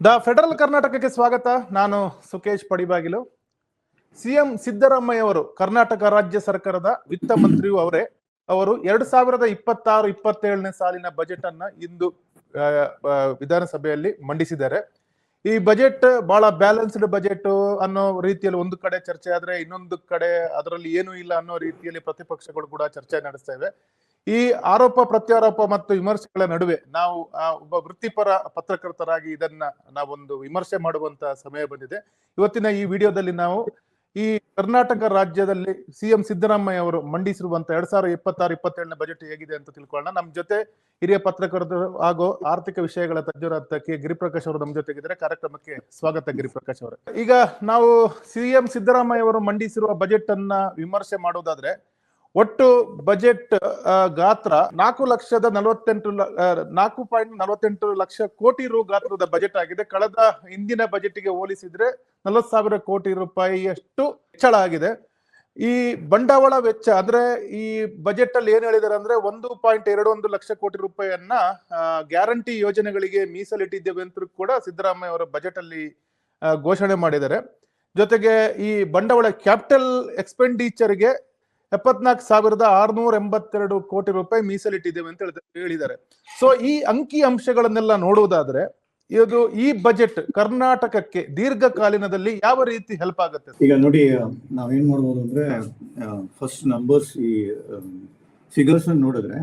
The federal ಕರ್ನಾಟಕಕ್ಕೆ ಸ್ವಾಗತ. ನಾನು ಸುಕೇಶ್ ಪಡಿಬಾಗಿಲು. ಸಿಎಂ ಸಿದ್ದರಾಮಯ್ಯ ಅವರು ಕರ್ನಾಟಕ ರಾಜ್ಯ ಸರ್ಕಾರದ ವಿತ್ತ ಮಂತ್ರಿಯೂ ಅವರೇ. ಅವರು 2026-27ನೇ ಸಾಲಿನ ಬಜೆಟ್ ಅನ್ನ ಇಂದು ವಿಧಾನಸಭೆಯಲ್ಲಿ ಮಂಡಿಸಿದ್ದಾರೆ. ಈ ಬಜೆಟ್ ಬಹಳ ಬ್ಯಾಲೆನ್ಸ್ಡ್ ಬಜೆಟ್ ಅನ್ನೋ ರೀತಿಯಲ್ಲಿ ಒಂದು ಕಡೆ ಚರ್ಚೆ ಆದ್ರೆ, ಇನ್ನೊಂದು ಕಡೆ ಅದರಲ್ಲಿ ಏನೂ ಇಲ್ಲ ಅನ್ನೋ ರೀತಿಯಲ್ಲಿ ಪ್ರತಿಪಕ್ಷಗಳು ಕೂಡ ಚರ್ಚೆ ನಡೆಸ್ತಾ ಇವೆ. ಈ ಆರೋಪ ಪ್ರತ್ಯಾರೋಪ ಮತ್ತು ವಿಮರ್ಶೆಗಳ ನಡುವೆ ನಾವು ಒಬ್ಬ ವೃತ್ತಿಪರ ಪತ್ರಕರ್ತರಾಗಿ ಇದನ್ನ ನಾವೊಂದು ವಿಮರ್ಶೆ ಮಾಡುವಂತ ಸಮಯ ಬಂದಿದೆ. ಇವತ್ತಿನ ಈ ವಿಡಿಯೋದಲ್ಲಿ ನಾವು ಈ ಕರ್ನಾಟಕ ರಾಜ್ಯದಲ್ಲಿ ಸಿಎಂ ಸಿದ್ದರಾಮಯ್ಯ ಅವರು ಮಂಡಿಸಿರುವಂತ 2026-27ನೇ ಬಜೆಟ್ ಹೇಗಿದೆ ಅಂತ ತಿಳ್ಕೊಳ್ಳೋಣ. ನಮ್ ಜೊತೆ ಹಿರಿಯ ಪತ್ರಕರ್ತರು ಹಾಗೂ ಆರ್ಥಿಕ ವಿಷಯಗಳ ತಜ್ಞರಾದ ಕೆ ಗಿರಿಪ್ರಕಾಶ್ ಅವರು ನಮ್ಮ ಜೊತೆಗಿದ್ದಾರೆ. ಕಾರ್ಯಕ್ರಮಕ್ಕೆ ಸ್ವಾಗತ ಗಿರಿಪ್ರಕಾಶ್ ಅವರೇ. ಈಗ ನಾವು ಸಿಎಂ ಸಿದ್ದರಾಮಯ್ಯ ಅವರು ಮಂಡಿಸಿರುವ ಬಜೆಟ್ ಅನ್ನ ವಿಮರ್ಶೆ ಮಾಡೋದಾದ್ರೆ, ಒಟ್ಟು ಬಜೆಟ್ ಗಾತ್ರ 4.48 ಲಕ್ಷ ಕೋಟಿ ರು ಗಾತ್ರದ ಬಜೆಟ್ ಆಗಿದೆ. ಕಳೆದ ಹಿಂದಿನ ಬಜೆಟ್ಗೆ ಹೋಲಿಸಿದ್ರೆ 40,000 ಕೋಟಿ ರೂಪಾಯಿಯಷ್ಟು ಹೆಚ್ಚಳ ಆಗಿದೆ. ಈ ಬಂಡವಾಳ ವೆಚ್ಚ ಅಂದ್ರೆ ಈ ಬಜೆಟ್ ಅಲ್ಲಿ ಏನ್ ಹೇಳಿದಾರೆ ಅಂದ್ರೆ 1.21 ಲಕ್ಷ ಕೋಟಿ ರೂಪಾಯಿಯನ್ನ ಗ್ಯಾರಂಟಿ ಯೋಜನೆಗಳಿಗೆ ಮೀಸಲಿಟ್ಟಿದ್ದೇವೆ ಅಂತ ಕೂಡ ಸಿದ್ದರಾಮಯ್ಯ ಅವರ ಬಜೆಟ್ ಅಲ್ಲಿ ಘೋಷಣೆ ಮಾಡಿದ್ದಾರೆ. ಜೊತೆಗೆ ಈ ಬಂಡವಾಳ ಕ್ಯಾಪಿಟಲ್ ಎಕ್ಸ್ಪೆಂಡಿಚರ್ಗೆ 74,682 ಕೋಟಿ ರೂಪಾಯಿ ಮೀಸಲಿಟ್ಟಿದ್ದೇವೆ ಅಂತ ಹೇಳಿದ್ದಾರೆ. ಸೊ ಈ ಅಂಕಿ ಅಂಶಗಳನ್ನೆಲ್ಲ ನೋಡುವುದಾದ್ರೆ ಇದು ಈ ಬಜೆಟ್ ಕರ್ನಾಟಕಕ್ಕೆ ದೀರ್ಘಕಾಲೀನದಲ್ಲಿ ಯಾವ ರೀತಿ ಹೆಲ್ಪ್ ಆಗುತ್ತೆ? ಈಗ ನೋಡಿ, ನಾವೇನ್ ಮಾಡ್ಬೋದು ಅಂದ್ರೆ, ಫಸ್ಟ್ ನಂಬರ್ಸ್ ಈ ಫಿಗರ್ಸ್ ನೋಡಿದ್ರೆ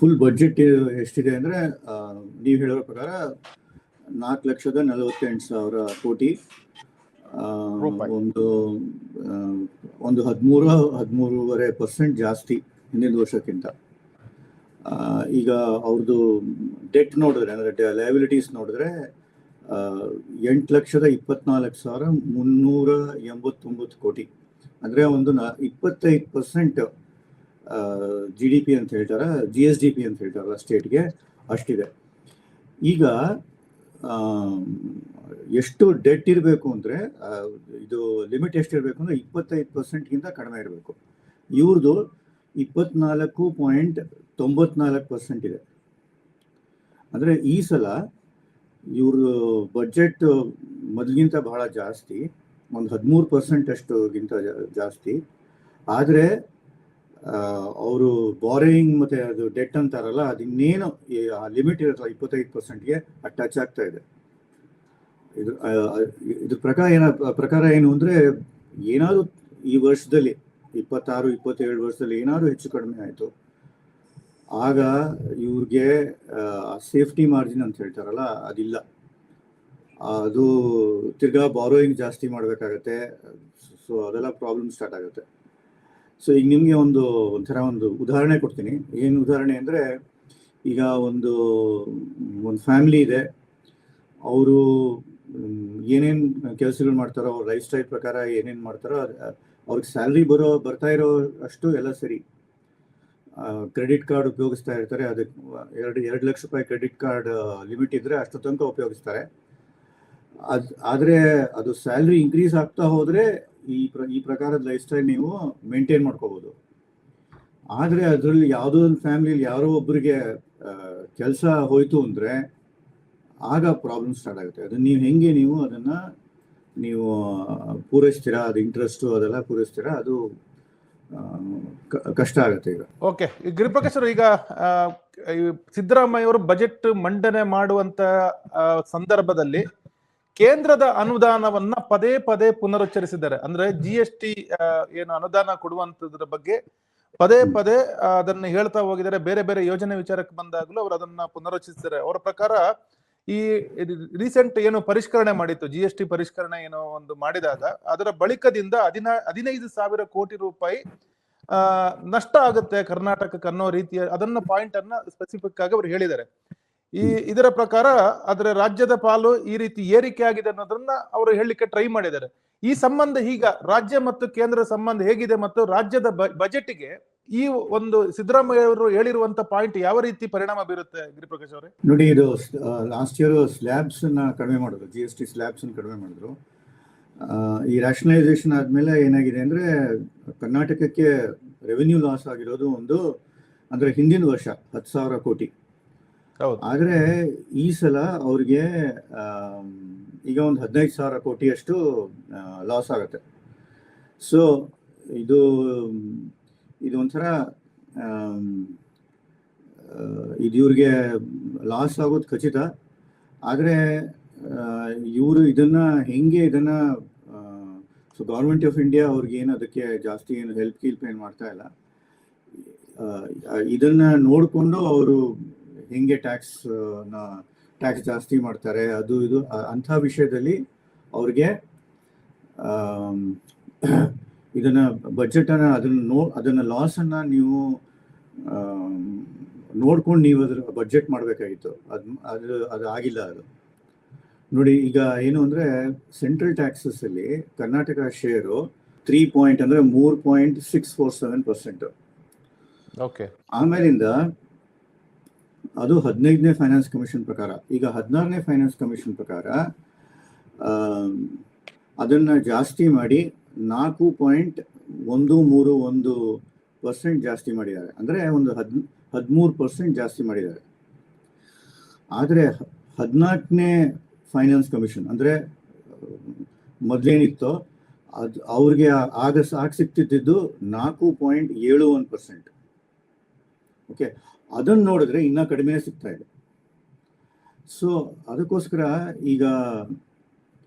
ಫುಲ್ ಬಜೆಟ್ ಎಷ್ಟಿದೆ ಅಂದ್ರೆ, ನೀವು ಹೇಳೋ ಪ್ರಕಾರ 4,48,000 ಕೋಟಿ, ಒಂದು 13-13.5% ಜಾಸ್ತಿ ಹಿಂದಿನ ವರ್ಷಕ್ಕಿಂತ. ಈಗ ಅವ್ರದ್ದು ಡೆಟ್ ನೋಡಿದ್ರೆ, ಅಂದ್ರೆ ಲಯಬಿಲಿಟೀಸ್ ನೋಡಿದ್ರೆ 8,24,389 ಕೋಟಿ, ಅಂದ್ರೆ ಒಂದು 25% GDP ಅಂತ ಹೇಳ್ತಾರ, GSDP ಅಂತ ಹೇಳ್ತಾರಲ್ಲ ಸ್ಟೇಟ್ಗೆ, ಅಷ್ಟಿದೆ. ಈಗ ಎಷ್ಟು ಡೆಟ್ ಇರಬೇಕು ಅಂದ್ರೆ, ಇದು ಲಿಮಿಟ್ ಎಷ್ಟಿರಬೇಕು ಅಂದ್ರೆ 25%ಗಿಂತ ಕಡಿಮೆ ಇರಬೇಕು. ಇವ್ರದ್ದು 24.94% ಇದೆ. ಅಂದ್ರೆ ಈ ಸಲ ಇವ್ರ ಬಜೆಟ್ ಮೊದಲಿಗಿಂತ ಬಹಳ ಜಾಸ್ತಿ, ಒಂದು 13% ಅಷ್ಟುಗಿಂತ ಜಾಸ್ತಿ. ಆದ್ರೆ ಅವರು ಬಾರೋಯಿಂಗ್ ಮತ್ತೆ ಅದು ಡೆಟ್ ಅಂತಾರಲ್ಲ, ಅದಿನ್ನೇನು ಆ ಲಿಮಿಟ್ ಇರುತ್ತಲ್ಲ 25%ಗೆ ಟಚ್ ಆಗ್ತಾ ಇದೆ. ಇದ್ರ ಪ್ರಕಾರ ಏನು ಅಂದ್ರೆ, ಏನಾದ್ರು ಈ ವರ್ಷದಲ್ಲಿ 26-27 ವರ್ಷದಲ್ಲಿ ಏನಾದ್ರು ಹೆಚ್ಚು ಕಡಿಮೆ ಆಯ್ತು, ಆಗ ಇವ್ರಿಗೆ ಸೇಫ್ಟಿ ಮಾರ್ಜಿನ್ ಅಂತ ಹೇಳ್ತಾರಲ್ಲ ಅದಿಲ್ಲ, ಅದು ತಿರ್ಗಾ ಬಾರೋಯಿಂಗ್ ಜಾಸ್ತಿ ಮಾಡ್ಬೇಕಾಗತ್ತೆ. ಸೊ ಅದೆಲ್ಲ ಪ್ರಾಬ್ಲಮ್ ಸ್ಟಾರ್ಟ್ ಆಗುತ್ತೆ. ಸೊ ಈಗ ನಿಮ್ಗೆ ಒಂಥರ ಒಂದು ಉದಾಹರಣೆ ಕೊಡ್ತೀನಿ. ಏನು ಉದಾಹರಣೆ ಅಂದ್ರೆ, ಈಗ ಒಂದು ಫ್ಯಾಮಿಲಿ ಇದೆ, ಅವರು ಏನೇನ್ ಕೆಲಸಗಳು ಮಾಡ್ತಾರೋ, ಅವ್ರ ಲೈಫ್ ಸ್ಟೈಲ್ ಪ್ರಕಾರ ಏನೇನ್ ಮಾಡ್ತಾರೋ ಅವ್ರಿಗೆ ಸ್ಯಾಲ್ರಿ ಬರ್ತಾ ಇರೋ ಅಷ್ಟು ಎಲ್ಲ ಸರಿ. ಕ್ರೆಡಿಟ್ ಕಾರ್ಡ್ ಉಪಯೋಗಿಸ್ತಾ ಇರ್ತಾರೆ, ಅದಕ್ಕೆ 2 ಲಕ್ಷ ರೂಪಾಯಿ ಕ್ರೆಡಿಟ್ ಕಾರ್ಡ್ ಲಿಮಿಟ್ ಇದ್ರೆ ಅಷ್ಟು ತನಕ ಉಪಯೋಗಿಸ್ತಾರೆ. ಆದ್ರೆ ಅದು ಸ್ಯಾಲ್ರಿ ಇನ್ಕ್ರೀಸ್ ಆಗ್ತಾ ಹೋದ್ರೆ ಈ ಪ್ರಕಾರದ ಲೈಫ್ ಸ್ಟೈಲ್ ನೀವು ಮೇಂಟೈನ್ ಮಾಡ್ಕೋಬಹುದು. ಆದ್ರೆ ಅದರಲ್ಲಿ ಯಾವುದೋ ಒಂದು ಫ್ಯಾಮಿಲಿಯಲ್ಲಿ ಯಾರೋ ಒಬ್ಬರಿಗೆ ಕೆಲಸ ಹೋಯ್ತು ಅಂದ್ರೆ ಆಗ ಪ್ರಾಬ್ಲಮ್ ಸ್ಟಾರ್ಟ್ ಆಗುತ್ತೆ. ಅದನ್ನ ನೀವು ಅದನ್ನ ಪೂರೈಸ್ತೀರಾ, ಅದು ಇಂಟ್ರೆಸ್ಟ್ ಅದೆಲ್ಲ ಪೂರೈಸ್ತೀರಾ, ಅದು ಕಷ್ಟ ಆಗುತ್ತೆ ಈಗ. ಓಕೆ, ಗಿರಿಪ್ರಕಾಶ್ ಅವರು, ಈಗ ಸಿದ್ದರಾಮಯ್ಯ ಅವರು ಬಜೆಟ್ ಮಂಡನೆ ಮಾಡುವಂತ ಸಂದರ್ಭದಲ್ಲಿ ಕೇಂದ್ರದ ಅನುದಾನವನ್ನ ಪದೇ ಪದೇ ಪುನರುಚ್ಚರಿಸಿದ್ದಾರೆ. ಅಂದ್ರೆ GST ಏನು ಅನುದಾನ ಕೊಡುವಂತದ್ರ ಬಗ್ಗೆ ಪದೇ ಪದೇ ಅದನ್ನ ಹೇಳ್ತಾ ಹೋಗಿದ್ದಾರೆ. ಬೇರೆ ಬೇರೆ ಯೋಜನೆ ವಿಚಾರಕ್ಕೆ ಬಂದಾಗಲೂ ಅವರು ಅದನ್ನ ಪುನರುಚ್ಚರಿಸಿದ್ದಾರೆ. ಅವರ ಪ್ರಕಾರ ಈ ರೀಸೆಂಟ್ ಏನು ಪರಿಷ್ಕರಣೆ ಮಾಡಿತ್ತು, GST ಪರಿಷ್ಕರಣೆ ಏನೋ ಒಂದು ಮಾಡಿದಾಗ ಅದರ ಬಳಿಕದಿಂದ 15,000 ಕೋಟಿ ರೂಪಾಯಿ ನಷ್ಟ ಆಗುತ್ತೆ ಕರ್ನಾಟಕಕ್ಕೆ ಅನ್ನೋ ರೀತಿಯ ಅದನ್ನ ಪಾಯಿಂಟ್ ಅನ್ನ ಸ್ಪೆಸಿಫಿಕ್ ಆಗಿ ಅವರು ಹೇಳಿದ್ದಾರೆ. ಇದರ ಪ್ರಕಾರ ಅದರ ರಾಜ್ಯದ ಪಾಲು ಈ ರೀತಿ ಏರಿಕೆ ಆಗಿದೆ ಅನ್ನೋದನ್ನ ಅವರು ಹೇಳಲಿಕ್ಕೆ ಟ್ರೈ ಮಾಡಿದ್ದಾರೆ. ಈ ಸಂಬಂಧ ಈಗ ರಾಜ್ಯ ಮತ್ತು ಕೇಂದ್ರ ಸಂಬಂಧ ಹೇಗಿದೆ ಮತ್ತು ರಾಜ್ಯದ ಬಜೆಟ್ಗೆ ಈ ಒಂದು ಸಿದ್ದರಾಮಯ್ಯ ಅವರು ಹೇಳಿರುವಂತ ಪಾಯಿಂಟ್ ಯಾವ ರೀತಿ ಪರಿಣಾಮ ಬೀರುತ್ತೆ ಗಿರಿಪ್ರಕಾಶ್ ಅವರೇ? ನೋಡಿ, ಇದು ಲಾಸ್ಟ್ ಇಯರ್ ಸ್ಲ್ಯಾಬ್ಸ್ ಕಡಿಮೆ ಮಾಡಿದ್ರು, GST ಸ್ಲ್ಯಾಬ್ಸ್ ಕಡಿಮೆ ಮಾಡಿದ್ರು. ಈ ರ್ಯಾಷನಲೈಸೇಷನ್ ಆದ್ಮೇಲೆ ಏನಾಗಿದೆ ಅಂದ್ರೆ, ಕರ್ನಾಟಕಕ್ಕೆ ರೆವೆನ್ಯೂ ಲಾಸ್ ಆಗಿರೋದು ಅಂದ್ರೆ ಹಿಂದಿನ ವರ್ಷ 10,000 ಕೋಟಿ, ಹೌದು. ಆದ್ರೆ ಈ ಸಲ ಅವ್ರಿಗೆ ಈಗ ಒಂದು 15,000 ಕೋಟಿಯಷ್ಟು ಲಾಸ್ ಆಗುತ್ತೆ. ಸೊ ಇದು ಒಂಥರ ಇದು ಇವ್ರಿಗೆ ಲಾಸ್ ಆಗೋದು ಖಚಿತ. ಆದರೆ ಇವರು ಇದನ್ನ ಸೊ ಗೌರ್ಮೆಂಟ್ ಆಫ್ ಇಂಡಿಯಾ ಅವ್ರಿಗೆ ಏನು ಅದಕ್ಕೆ ಜಾಸ್ತಿ ಏನು ಹೆಲ್ಪ್ ಏನು ಮಾಡ್ತಾ ಇಲ್ಲ. ಇದನ್ನ ನೋಡಿಕೊಂಡು ಅವರು ಹೆಂಗೆ ಟ್ಯಾಕ್ಸ್ ಜಾಸ್ತಿ ಮಾಡ್ತಾರೆ ಅದು ಇದು ಅಂಥ ವಿಷಯದಲ್ಲಿ ಅವ್ರಿಗೆ ಇದನ್ನ ಬಜೆಟ್ ಅದನ್ನ ಲಾಸ್ ಅನ್ನ ನೀವು ನೋಡ್ಕೊಂಡು ನೀವು ಅದ್ರ ಬಜೆಟ್ ಮಾಡಬೇಕಾಗಿತ್ತು. ಅದು ಆಗಿಲ್ಲ. ಅದು ನೋಡಿ, ಈಗ ಏನು ಅಂದ್ರೆ ಸೆಂಟ್ರಲ್ ಟ್ಯಾಕ್ಸಸ್ ಅಲ್ಲಿ ಕರ್ನಾಟಕ ಶೇರು 3.647%. ಓಕೆ. ಆಮೇಲಿಂದ ಅದು 15ನೇ ಫೈನಾನ್ಸ್ ಕಮಿಷನ್ ಪ್ರಕಾರ. ಈಗ 16ನೇ ಫೈನಾನ್ಸ್ ಕಮಿಷನ್ ಪ್ರಕಾರ ಅದನ್ನ ಜಾಸ್ತಿ ಮಾಡಿ 4.131% ಜಾಸ್ತಿ ಮಾಡಿದ್ದಾರೆ. ಅಂದ್ರೆ ಒಂದು 13% ಜಾಸ್ತಿ ಮಾಡಿದ್ದಾರೆ. ಆದರೆ 14ನೇ ಫೈನಾನ್ಸ್ ಕಮಿಷನ್ ಅಂದ್ರೆ ಮೊದಲೇನಿತ್ತೋ ಅದು ಅವ್ರಿಗೆ ಆಗ ಸಿಗ್ತಿದ್ದು 4.71%. ಓಕೆ, ಅದನ್ನ ನೋಡಿದ್ರೆ ಇನ್ನ ಕಡಿಮೆ ಸಿಗ್ತಾ ಇದೆ. ಸೊ ಅದಕ್ಕೋಸ್ಕರ ಈಗ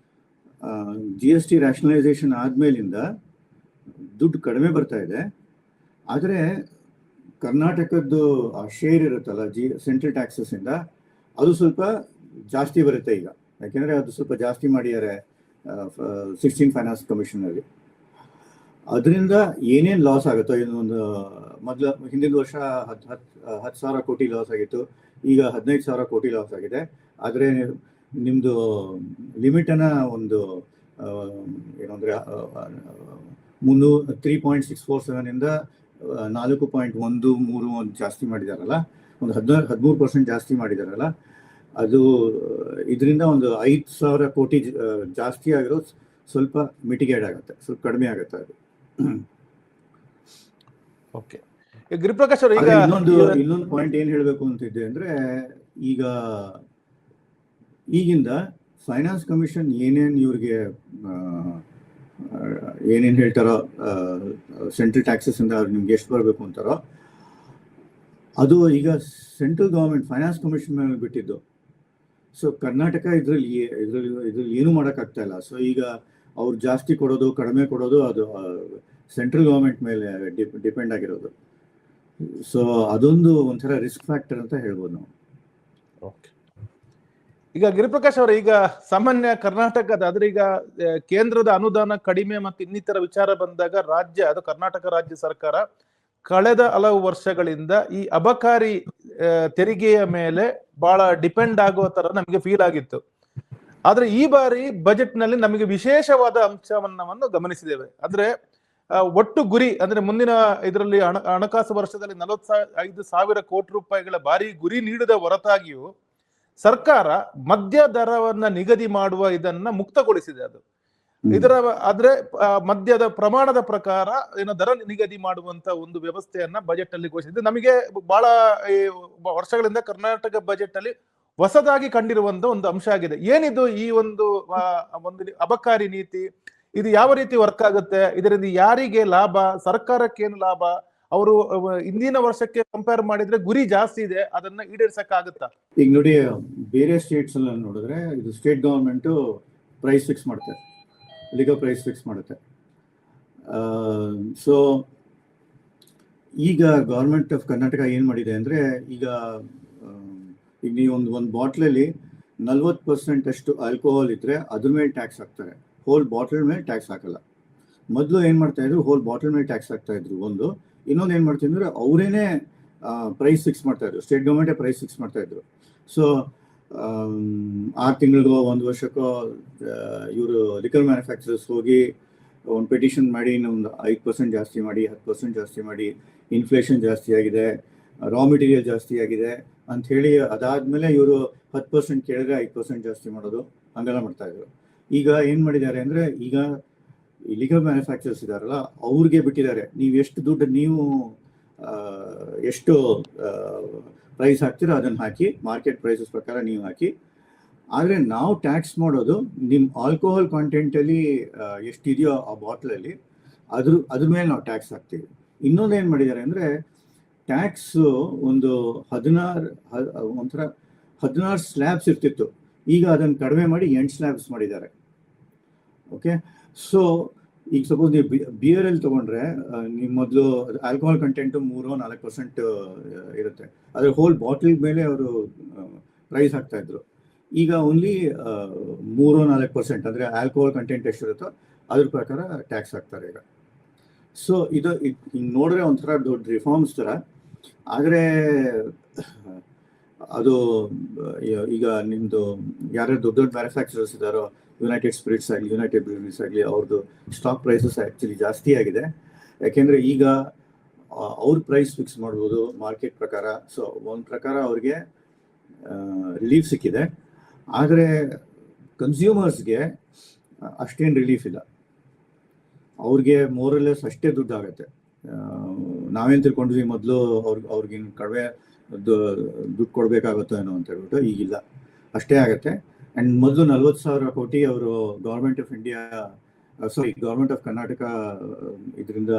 GST ರ್ಯಾಷನಲೈಸೇಷನ್ ಆದ್ಮೇಲಿಂದ ದುಡ್ಡು ಕಡಿಮೆ ಬರ್ತಾ ಇದೆ. ಆದರೆ ಕರ್ನಾಟಕದ್ದು ಶೇರ್ ಇರುತ್ತಲ್ಲ ಸೆಂಟ್ರಲ್ ಟ್ಯಾಕ್ಸಸ್ ಇಂದ ಅದು ಸ್ವಲ್ಪ ಜಾಸ್ತಿ ಬರುತ್ತೆ ಈಗ. ಯಾಕೆಂದ್ರೆ ಅದು ಸ್ವಲ್ಪ ಜಾಸ್ತಿ ಮಾಡಿದ್ದಾರೆ 16 ಫೈನಾನ್ಸ್ ಕಮಿಷನ್ ಅಲ್ಲಿ. ಅದರಿಂದ ಏನೇನು ಲಾಸ್ ಆಗುತ್ತೋ, ಇನ್ನೊಂದು ಹಿಂದಿನ ವರ್ಷ 10,000 ಕೋಟಿ ಲಾಸ್ ಆಗಿತ್ತು, ಈಗ 15,000 ಕೋಟಿ ಲಾಸ್ ಆಗಿದೆ. ಆದರೆ ನಿಮ್ದು ಲಿಮಿಟ್ ಅನ್ನ ಒಂದು ಏನಂದ್ರೆ 3.647 ಇಂದ 4.131 ಜಾಸ್ತಿ ಮಾಡಿದಾರಲ್ಲ, ಒಂದು 13% ಜಾಸ್ತಿ ಮಾಡಿದಾರಲ್ಲ. ಅದು ಇದರಿಂದ ಒಂದು 5,000 ಕೋಟಿ ಜಾಸ್ತಿ ಆಗಿರೋದು ಸ್ವಲ್ಪ ಮಿಟಿಗೇಟ್ ಆಗುತ್ತೆ, ಸ್ವಲ್ಪ ಕಡಿಮೆ ಆಗುತ್ತೆ ಅದು. ಓಕೆ. ಗಿರಿಪ್ರಕಾಶ್ ಅವರು, ಈಗ ಇನ್ನೊಂದು ಪಾಯಿಂಟ್ ಏನ್ ಹೇಳ್ಬೇಕು ಅಂತಿದ್ದೆ ಅಂದ್ರೆ, ಈಗಿಂದ ಫೈನಾನ್ಸ್ ಕಮಿಷನ್ ಇವ್ರಿಗೆ ಏನೇನ್ ಹೇಳ್ತಾರೋ ಸೆಂಟ್ರಲ್ ಟ್ಯಾಕ್ಸಸ್ ಇಂದ ನಿಮ್ಗೆ ಎಷ್ಟು ಬರಬೇಕು ಅಂತಾರೋ ಅದು ಈಗ ಸೆಂಟ್ರಲ್ ಗವರ್ಮೆಂಟ್ ಫೈನಾನ್ಸ್ ಕಮಿಷನ್ ಮೇಲೆ ಬಿಟ್ಟಿದ್ದು. ಸೊ ಕರ್ನಾಟಕ ಇದ್ರಲ್ಲಿ ಏನು ಮಾಡೋಕ್ಕಾಗ್ತಾ ಇಲ್ಲ. ಸೊ ಈಗ ಅವ್ರು ಜಾಸ್ತಿ ಕೊಡೋದು ಕಡಿಮೆ ಕೊಡೋದು ಅದು ಸೆಂಟ್ರಲ್ ಗವರ್ಮೆಂಟ್ ಮೇಲೆ ಡಿಪೆಂಡ್ ಆಗಿರೋದು. ಸೊ ಅದೊಂದು ಒಂಥರ ರಿಸ್ಕ್ ಫ್ಯಾಕ್ಟರ್ ಅಂತ ಹೇಳ್ಬೋದು ನಾವು. ಓಕೆ. ಈಗ ಗಿರಿಪ್ರಕಾಶ್ ಅವರ, ಈಗ ಸಾಮಾನ್ಯ ಕರ್ನಾಟಕದ ಆದ್ರೆ ಈಗ ಕೇಂದ್ರದ ಅನುದಾನ ಕಡಿಮೆ ಮತ್ತು ಇನ್ನಿತರ ವಿಚಾರ ಬಂದಾಗ ಅದು ಕರ್ನಾಟಕ ರಾಜ್ಯ ಸರ್ಕಾರ ಕಳೆದ ಹಲವು ವರ್ಷಗಳಿಂದ ಈ ಅಬಕಾರಿ ತೆರಿಗೆಯ ಮೇಲೆ ಬಹಳ ಡಿಪೆಂಡ್ ಆಗುವ ತರ ನಮಗೆ ಫೀಲ್ ಆಗಿತ್ತು. ಆದ್ರೆ ಈ ಬಾರಿ ಬಜೆಟ್ ನಲ್ಲಿ ನಮಗೆ ವಿಶೇಷವಾದ ಅಂಶವನ್ನು ಗಮನಿಸಿದ್ದೇವೆ. ಅಂದ್ರೆ ಒಟ್ಟು ಗುರಿ ಅಂದ್ರೆ ಮುಂದಿನ ಇದರಲ್ಲಿ ಹಣಕಾಸು ವರ್ಷದಲ್ಲಿ 45,000 ಕೋಟಿ ರೂಪಾಯಿಗಳ ಭಾರಿ ಗುರಿ ನೀಡಿದ ಹೊರತಾಗಿಯೂ ಸರ್ಕಾರ ಮದ್ಯ ದರವನ್ನ ನಿಗದಿ ಮಾಡುವ ಇದನ್ನ ಮುಕ್ತಗೊಳಿಸಿದೆ. ಆದ್ರೆ ಮದ್ಯದ ಪ್ರಮಾಣದ ಪ್ರಕಾರ ದರ ನಿಗದಿ ಮಾಡುವಂತ ಒಂದು ವ್ಯವಸ್ಥೆಯನ್ನ ಬಜೆಟ್ ಅಲ್ಲಿ ಘೋಷಿಸಿದೆ. ನಮಗೆ ಬಹಳ ವರ್ಷಗಳಿಂದ ಕರ್ನಾಟಕ ಬಜೆಟ್ ಅಲ್ಲಿ ಹೊಸದಾಗಿ ಕಂಡಿರುವಂತ ಒಂದು ಅಂಶ ಆಗಿದೆ. ಏನಿದು ಈ ಒಂದು ಅಬಕಾರಿ ನೀತಿ? ಇದು ಯಾವ ರೀತಿ ವರ್ಕ್ ಆಗುತ್ತೆ? ಇದರಿಂದ ಯಾರಿಗೆ ಲಾಭ? ಸರ್ಕಾರಕ್ಕೆ ಏನು ಲಾಭ? ಅವರು ಇಂದಿನ ವರ್ಷಕ್ಕೆ ಕಂಪೇರ್ ಮಾಡಿದ್ರೆ ಗುರಿ ಜಾಸ್ತಿ ಇದೆ, ಅದನ್ನ ಈಡೇರಿಸಕ್ಕಾಗುತ್ತಾ? ಈಗ ನೋಡಿ, ಬೇರೆ ಸ್ಟೇಟ್ಸ್ ಎಲ್ಲ ನೋಡಿದ್ರೆ ಇದು ಸ್ಟೇಟ್ ಗವರ್ಮೆಂಟ್ ಪ್ರೈಸ್ ಫಿಕ್ಸ್ ಮಾಡ್ತಾರೆ, ಲೀಗಲ್ ಪ್ರೈಸ್ ಫಿಕ್ಸ್ ಮಾಡುತ್ತೆ. ಸೊ ಈಗ ಗವರ್ಮೆಂಟ್ ಆಫ್ ಕರ್ನಾಟಕ ಏನ್ ಮಾಡಿದೆ ಅಂದ್ರೆ, ಈಗ ನೀವು ಒಂದು ಬಾಟ್ಲಲ್ಲಿ 40% ಅಷ್ಟು ಆಲ್ಕೋಹಾಲ್ ಇದ್ರೆ ಅದ್ರ ಮೇಲೆ ಟ್ಯಾಕ್ಸ್ ಹಾಕ್ತಾರೆ, ಹೋಲ್ ಬಾಟಲ್ ಮೇಲೆ ಟ್ಯಾಕ್ಸ್ ಹಾಕಲ್ಲ. ಮೊದಲು ಏನ್ ಮಾಡ್ತಾ ಇದ್ರು, ಹೋಲ್ ಬಾಟಲ್ ಮೇಲೆ ಟ್ಯಾಕ್ಸ್ ಹಾಕ್ತಾ ಇದ್ರು. ಇನ್ನೊಂದು ಏನ್ ಮಾಡ್ತಾ ಇದ್ರು, ಅವರೇನೆ ಪ್ರೈಸ್ ಫಿಕ್ಸ್ ಮಾಡ್ತಾ ಇದ್ರು, ಸ್ಟೇಟ್ ಗವರ್ಮೆಂಟೇ ಪ್ರೈಸ್ ಫಿಕ್ಸ್ ಮಾಡ್ತಾ ಇದ್ರು. ಸೊ 6 ತಿಂಗಳಿಗೋ 1 ವರ್ಷಕ್ಕೋ ಇವರು ಲಿಕರ್ ಮ್ಯಾನುಫ್ಯಾಕ್ಚರರ್ಸ್ ಹೋಗಿ ಒಂದು ಪೆಟಿಷನ್ ಮಾಡಿ ಒಂದು 5% ಜಾಸ್ತಿ ಮಾಡಿ, 10% ಜಾಸ್ತಿ ಮಾಡಿ, ಇನ್ಫ್ಲೇಷನ್ ಜಾಸ್ತಿ ಆಗಿದೆ, ರಾ ಮೆಟೀರಿಯಲ್ ಜಾಸ್ತಿ ಆಗಿದೆ ಅಂತ ಹೇಳಿ, ಅದಾದ್ಮೇಲೆ ಇವರು 10% ಕೇಳಿದ್ರೆ 5% ಜಾಸ್ತಿ ಮಾಡೋದು, ಹಂಗೆಲ್ಲ ಮಾಡ್ತಾ ಇದ್ರು. ಈಗ ಏನ್ ಮಾಡಿದ್ದಾರೆ ಅಂದ್ರೆ, ಈಗ ಇಲಿಗಲ್ ಮ್ಯಾನುಫ್ಯಾಕ್ಚರರ್ಸ್ ಇದಾರಲ್ಲ ಅವ್ರಿಗೆ ಬಿಟ್ಟಿದ್ದಾರೆ, ನೀವು ಎಷ್ಟು ದುಡ್ಡು, ನೀವು ಎಷ್ಟು ಪ್ರೈಸ್ ಹಾಕ್ತೀರೋ ಅದನ್ನು ಹಾಕಿ, ಮಾರ್ಕೆಟ್ ಪ್ರೈಸಸ್ ಪ್ರಕಾರ ನೀವು ಹಾಕಿ. ಆದರೆ ನಾವು ಟ್ಯಾಕ್ಸ್ ಮಾಡೋದು ನಿಮ್ಮ ಆಲ್ಕೋಹಾಲ್ ಕಾಂಟೆಂಟಲ್ಲಿ ಎಷ್ಟಿದೆಯೋ ಆ ಬಾಟ್ಲಲ್ಲಿ ಅದ್ರ ಮೇಲೆ ನಾವು ಟ್ಯಾಕ್ಸ್ ಹಾಕ್ತೀವಿ. ಇನ್ನೊಂದು ಏನು ಮಾಡಿದ್ದಾರೆ ಅಂದರೆ, ಟ್ಯಾಕ್ಸು ಒಂದು 16 ಸ್ಲ್ಯಾಬ್ಸ್ ಇರ್ತಿತ್ತು, ಈಗ ಅದನ್ನು ಕಡಿಮೆ ಮಾಡಿ 8 ಸ್ಲ್ಯಾಬ್ಸ್ ಮಾಡಿದ್ದಾರೆ. ಓಕೆ, ಸೊ ಈಗ ಸಪೋಸ್ ನೀವು ಬಿಯರಲ್ಲಿ ತೊಗೊಂಡ್ರೆ ನೀವು ಮೊದಲು ಆಲ್ಕೋಹಾಲ್ ಕಂಟೆಂಟು 3-4% ಇರುತ್ತೆ, ಅದರ ಹೋಲ್ ಬಾಟಲ್ ಮೇಲೆ ಅವರು ಪ್ರೈಸ್ ಹಾಕ್ತಾಯಿದ್ರು. ಈಗ ಓನ್ಲಿ 3-4%, ಅಂದರೆ ಆಲ್ಕೋಹಾಲ್ ಕಂಟೆಂಟ್ ಎಷ್ಟಿರುತ್ತೋ ಅದ್ರ ಪ್ರಕಾರ ಟ್ಯಾಕ್ಸ್ ಹಾಕ್ತಾರೆ ಈಗ. ಸೊ ಇದು ಹಿಂಗೆ ನೋಡಿದ್ರೆ ಒಂಥರ ದೊಡ್ಡ ರಿಫಾರ್ಮ್ಸ್ ಥರ. ಆದರೆ ಅದು ಈಗ ನಿಮ್ಮದು ಯಾರ್ಯಾರು ದೊಡ್ಡ ದೊಡ್ಡ ಮ್ಯಾನುಫ್ಯಾಕ್ಚರರ್ಸ್ ಇದ್ದಾರೋ, ಯುನೈಟೆಡ್ ಸ್ಪಿರಿಟ್ಸ್ ಆಗಲಿ, ಯುನೈಟೆಡ್ ಬ್ರೂವರೀಸ್ ಆಗಲಿ, ಅವ್ರದ್ದು ಸ್ಟಾಕ್ ಪ್ರೈಸಸ್ ಆ್ಯಕ್ಚುಲಿ ಜಾಸ್ತಿ ಆಗಿದೆ. ಯಾಕೆಂದರೆ ಈಗ ಅವ್ರ ಪ್ರೈಸ್ ಫಿಕ್ಸ್ ಮಾಡ್ಬೋದು ಮಾರ್ಕೆಟ್ ಪ್ರಕಾರ. ಸೊ ಒಂದು ಪ್ರಕಾರ ಅವ್ರಿಗೆ ರಿಲೀಫ್ ಸಿಕ್ಕಿದೆ, ಆದರೆ ಕನ್ಸ್ಯೂಮರ್ಸ್ಗೆ ಅಷ್ಟೇನು ರಿಲೀಫ್ ಇಲ್ಲ. ಅವ್ರಿಗೆ ಮೋರಲೆಸ್ ಅಷ್ಟೇ ದುಡ್ಡು ಆಗುತ್ತೆ. ನಾವೇನು ತಿಳ್ಕೊಂಡ್ವಿ ಮೊದಲು ಅವ್ರಿಗಿನ್ನು ಕಡಿಮೆ ದುಡ್ಡು ಕೊಡಬೇಕಾಗುತ್ತೋ ಏನೋ ಅಂತ ಹೇಳ್ಬಿಟ್ಟು, ಈಗಿಲ್ಲ, ಅಷ್ಟೇ ಆಗುತ್ತೆ. ಆ್ಯಂಡ್ ಮೊದಲು 40,000 ಕೋಟಿ ಅವರು ಗೌರ್ಮೆಂಟ್ ಆಫ್ ಕರ್ನಾಟಕ ಇದರಿಂದ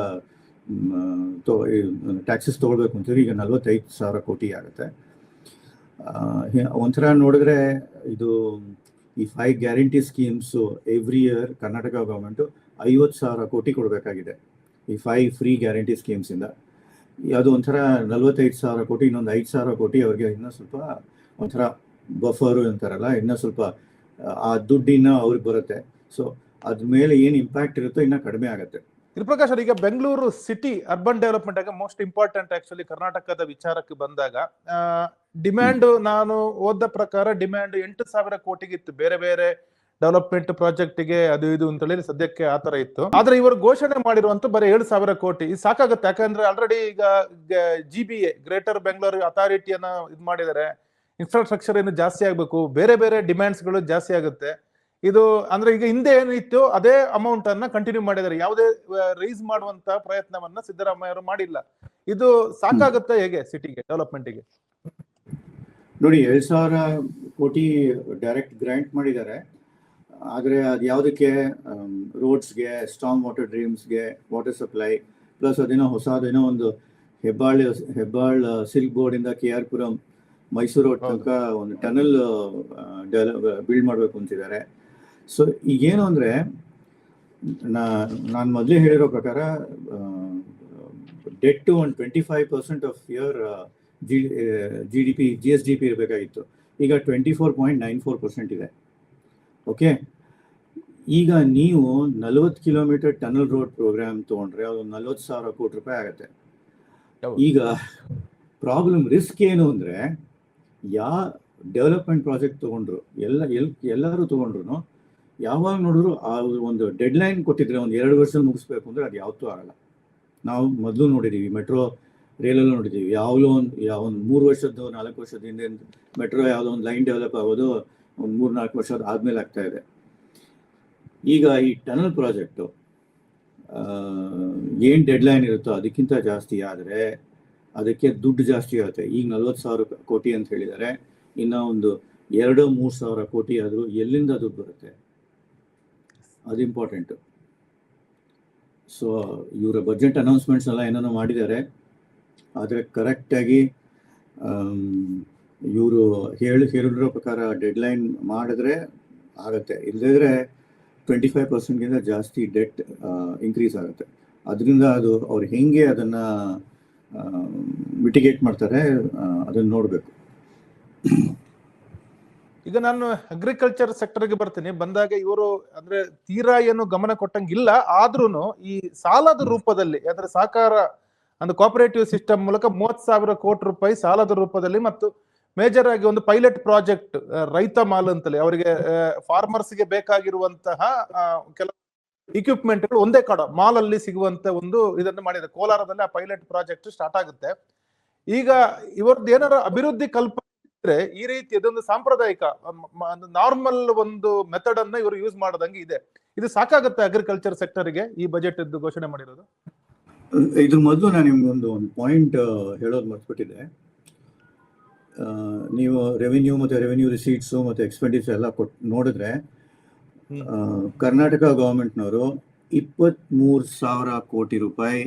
ಟ್ಯಾಕ್ಸಸ್ ತೊಗೊಳ್ಬೇಕು ಅಂತೀವಿ, ಈಗ 45,000 ಕೋಟಿ ಆಗುತ್ತೆ. ಒಂಥರ ನೋಡಿದ್ರೆ ಇದು ಈ 5 guarantee schemes every year Karnataka government 50,000 ಕೋಟಿ ಕೊಡಬೇಕಾಗಿದೆ ಈ 5 ಫ್ರೀ ಗ್ಯಾರಂಟಿ ಸ್ಕೀಮ್ಸಿಂದ. ಅದು ಒಂಥರ 45,000 ಕೋಟಿ, ಇನ್ನೊಂದು 5,000 ಕೋಟಿ ಅವ್ರಿಗೆ ಇನ್ನೂ ಸ್ವಲ್ಪ ಒಂಥರ ಬಫರು ಅಂತಾರಲ್ಲ, ಇನ್ನೂ ಸ್ವಲ್ಪ ಆ ದುಡ್ಡಿನ ಅವ್ರಿಗೆ ಬರುತ್ತೆ. ಸೊ ಅದ್ರ ಮೇಲೆ ಏನು ಇಂಪ್ಯಾಕ್ಟ್ ಇರುತ್ತೋ ಇನ್ನೂ ಕಡಿಮೆ ಆಗುತ್ತೆ. ಗಿರಿಪ್ರಕಾಶ್, ಈಗ ಬೆಂಗಳೂರು ಸಿಟಿ ಅರ್ಬನ್ ಡೆವಲಪ್ಮೆಂಟ್ ಆಗ ಮೋಸ್ಟ್ ಇಂಪಾರ್ಟೆಂಟ್ ಆಕ್ಚುಲಿ ಕರ್ನಾಟಕದ ವಿಚಾರಕ್ಕೆ ಬಂದಾಗ ಡಿಮ್ಯಾಂಡ್, ನಾನು ಓದ ಪ್ರಕಾರ ಡಿಮ್ಯಾಂಡ್ 8,000 ಕೋಟಿಗಿತ್ತು ಬೇರೆ ಬೇರೆ ಡೆವಲಪ್ಮೆಂಟ್ ಪ್ರಾಜೆಕ್ಟ್ಗೆ, ಅದು ಇದು ಅಂತ ಹೇಳಿ ಸದ್ಯಕ್ಕೆ ಆತರ ಇತ್ತು. ಆದ್ರೆ ಇವರು ಘೋಷಣೆ ಮಾಡಿರುವಂತ ಬರೀ 7,000 ಕೋಟಿ. ಇದು ಸಾಕಾಗುತ್ತೆ, ಯಾಕಂದ್ರೆ ಆಲ್ರೆಡಿ ಈಗ GBA ಗ್ರೇಟರ್ ಬೆಂಗಳೂರು ಅಥಾರಿಟಿಯನ್ನ ಇದು ಮಾಡಿದ್ದಾರೆ. ಇನ್ಫ್ರಾಸ್ಟ್ರಕ್ಚರ್ ಏನು ಜಾಸ್ತಿ ಆಗ್ಬೇಕು, ಬೇರೆ ಬೇರೆ ಡಿಮ್ಯಾಂಡ್ಸ್ ಗಳು ಜಾಸ್ತಿ ಆಗುತ್ತೆ. ಇದು ಅಂದ್ರೆ ಈಗ ಹಿಂದೆ ಏನಿತ್ತು ಅದೇ ಅಮೌಂಟ್ ಅನ್ನ ಕಂಟಿನ್ಯೂ ಮಾಡಿದ್ದಾರೆ, ಯಾವುದೇ ರೈಸ್ ಮಾಡುವಂತ ಪ್ರಯತ್ನವನ್ನ ಸಿದ್ದರಾಮಯ್ಯ ಅವರು ಮಾಡಿಲ್ಲ. ಇದು ಸಾಕಾಗುತ್ತೆ ಹೇಗೆ ಸಿಟಿಗೆ ಡೆವಲಪ್ಮೆಂಟ್ಗೆ? ನೋಡಿ, 7,000 ಕೋಟಿ ಡೈರೆಕ್ಟ್ ಗ್ರಾಂಟ್ ಮಾಡಿದ್ದಾರೆ. ಆದರೆ ಅದು ಯಾವುದಕ್ಕೆ? ರೋಡ್ಸ್ಗೆ, ಸ್ಟಾರ್ಮ್ ವಾಟರ್ ಡ್ರೀಮ್ಸ್ಗೆ, ವಾಟರ್ ಸಪ್ಲೈ, ಪ್ಲಸ್ ಅದೇನೋ ಹೊಸದೇನೋ ಒಂದು ಹೆಬ್ಬಾಳ್ ಸಿಲ್ಕ್ ಬೋರ್ಡಿಂದ KR ಪುರಂ ಮೈಸೂರು ರೋಡ್ ತನಕ ಒಂದು ಟನಲ್ ಬಿಲ್ಡ್ ಮಾಡಬೇಕು ಅಂತಿದ್ದಾರೆ. ಸೊ ಈಗೇನು ಅಂದರೆ, ನಾನು ಮೊದಲೇ ಹೇಳಿರೋ ಪ್ರಕಾರ ಡೆಟ್ ಟು ಒಂದು 25% ಆಫ್ ಯುವರ್ GDP GSDP ಇರಬೇಕಾಗಿತ್ತು, ಈಗ 24.94% ಇದೆ. ಓಕೆ, ಈಗ ನೀವು 40 ಕಿಲೋಮೀಟರ್ ಟನಲ್ ರೋಡ್ ಪ್ರೋಗ್ರಾಮ್ ತೊಗೊಂಡ್ರೆ ಅದು 40,000 ಕೋಟಿ ರೂಪಾಯಿ ಆಗುತ್ತೆ. ಈಗ ಪ್ರಾಬ್ಲಮ್, ರಿಸ್ಕ್ ಏನು ಅಂದರೆ, ಡೆವಲಪ್ಮೆಂಟ್ ಪ್ರಾಜೆಕ್ಟ್ ತೊಗೊಂಡ್ರು ಎಲ್ಲರೂ ತೊಗೊಂಡ್ರು ಯಾವಾಗ ನೋಡಿದ್ರು ಆ ಒಂದು ಡೆಡ್ ಲೈನ್ ಕೊಟ್ಟಿದ್ರೆ ಒಂದು 2 ವರ್ಷದಲ್ಲಿ ಮುಗಿಸ್ಬೇಕು ಅಂದರೆ ಅದು ಯಾವತ್ತೂ ಆಗಲ್ಲ. ನಾವು ಮೊದಲು ನೋಡಿದ್ದೀವಿ, ಮೆಟ್ರೋ ರೈಲಲ್ಲೂ ನೋಡಿದ್ದೀವಿ, ಒಂದು 3 ವರ್ಷದ್ದು 4 ವರ್ಷದ ಹಿಂದೆ ಮೆಟ್ರೋ ಯಾವುದೋ ಒಂದು ಲೈನ್ ಡೆವಲಪ್ ಆಗೋದು ಒಂದು 3-4 ವರ್ಷ ಆದಮೇಲೆ ಆಗ್ತಾ ಇದೆ. ಈಗ ಈ ಟನಲ್ ಪ್ರಾಜೆಕ್ಟು ಏನು ಡೆಡ್ ಲೈನ್ ಇರುತ್ತೋ ಅದಕ್ಕಿಂತ ಜಾಸ್ತಿ ಆದರೆ ಅದಕ್ಕೆ ದುಡ್ಡು ಜಾಸ್ತಿ ಆಗುತ್ತೆ. ಈಗ 40,000 ಕೋಟಿ ಅಂತ ಹೇಳಿದ್ದಾರೆ, ಇನ್ನು ಒಂದು 2-3 ಕೋಟಿ ಆದರೂ ಎಲ್ಲಿಂದ ದುಡ್ಡು ಬರುತ್ತೆ? ಅದು ಇಂಪಾರ್ಟೆಂಟು. ಸೊ ಇವರ ಬಜೆಟ್ ಅನೌನ್ಸ್ಮೆಂಟ್ಸ್ ಎಲ್ಲ ಏನೇನೋ ಮಾಡಿದ್ದಾರೆ, ಆದರೆ ಕರೆಕ್ಟಾಗಿ ಇವರು ಹೇಳಿರೋ ಪ್ರಕಾರ ಡೆಡ್ಲೈನ್ ಮಾಡಿದ್ರೆ ಆಗುತ್ತೆ, ಇಲ್ಲದಿದ್ರೆ 25%ಗಿಂತ ಜಾಸ್ತಿ ಡೆಟ್ ಇನ್ಕ್ರೀಸ್ ಆಗುತ್ತೆ. ಅದರಿಂದ ಅದು ಅವ್ರು ಹೆಂಗೆ ಅದನ್ನು ಮಿಟಿಗೇಟ್ ಮಾಡ್ತಾರೆ ಅದನ್ನು ನೋಡಬೇಕು. ಈಗ ನಾನು ಅಗ್ರಿಕಲ್ಚರ್ ಸೆಕ್ಟರ್ಗೆ ಬರ್ತೀನಿ. ಬಂದಾಗ ಇವರು ಅಂದ್ರೆ ತೀರಾ ಏನು ಗಮನ ಕೊಟ್ಟಂಗಿಲ್ಲ, ಆದ್ರೂನು ಈ ಸಾಲದ ರೂಪದಲ್ಲಿ ಅಂದ್ರೆ ಸಹಕಾರ ಅಂದ್ರೆ ಕೋಆಪರೇಟಿವ್ ಸಿಸ್ಟಮ್ ಮೂಲಕ 30,000 ಕೋಟಿ ರೂಪಾಯಿ ಸಾಲದ ರೂಪದಲ್ಲಿ, ಮತ್ತು ಮೇಜರ್ ಆಗಿ ಒಂದು ಪೈಲಟ್ ಪ್ರಾಜೆಕ್ಟ್ ರೈತ ಮಾಲ್ ಅಂತಲೇ ಅವರಿಗೆ ಫಾರ್ಮರ್ಸ್ಗೆ ಬೇಕಾಗಿರುವಂತಹ ಕೆಲವು ಇಕ್ವಿಪ್ಮೆಂಟ್ಗಳು ಒಂದೇ ಕಡೆ ಮಾಲ್ ಅಲ್ಲಿ ಸಿಗುವಂತ ಒಂದು ಇದನ್ನು ಮಾಡಿದೆ. ಕೋಲಾರದಲ್ಲಿ ಆ ಪೈಲಟ್ ಪ್ರಾಜೆಕ್ಟ್ ಸ್ಟಾರ್ಟ್ ಆಗುತ್ತೆ. ಈಗ ಇವರದ್ದು ಏನಾರ ಅಭಿವೃದ್ಧಿ ಕಲ್ಪನೆ ಈ ರೀತಿ ಇದೊಂದು ಸಾಂಪ್ರದಾಯಿಕ ನಾರ್ಮಲ್ ಒಂದು ಮೆಥಡ್ ಅನ್ನ ಇವರು ಯೂಸ್ ಮಾಡದಂಗೆ ಇದೆ. ಇದು ಸಾಕಾಗುತ್ತೆ ಅಗ್ರಿಕಲ್ಚರ್ ಸೆಕ್ಟರ್ಗೆ ಈ ಬಜೆಟ್ ಘೋಷಣೆ ಮಾಡಿರೋದು? ಇದ್ರ ಮೊದಲು ನಾನು ನಿಮ್ಗೊಂದು ಪಾಯಿಂಟ್ ಹೇಳೋದು ಮರ್ತ್ಬಿಟ್ಟಿದೆ. ನೀವು ರೆವಿನ್ಯೂ ಮತ್ತು ರೆವಿನ್ಯೂ ರಿಸೀಟ್ಸು ಮತ್ತು ಎಕ್ಸ್ಪೆಂಡಿಚರ್ ಎಲ್ಲ ನೋಡಿದ್ರೆ ಕರ್ನಾಟಕ ಗೌರ್ಮೆಂಟ್ನವರು 23,000 ಕೋಟಿ ರೂಪಾಯಿ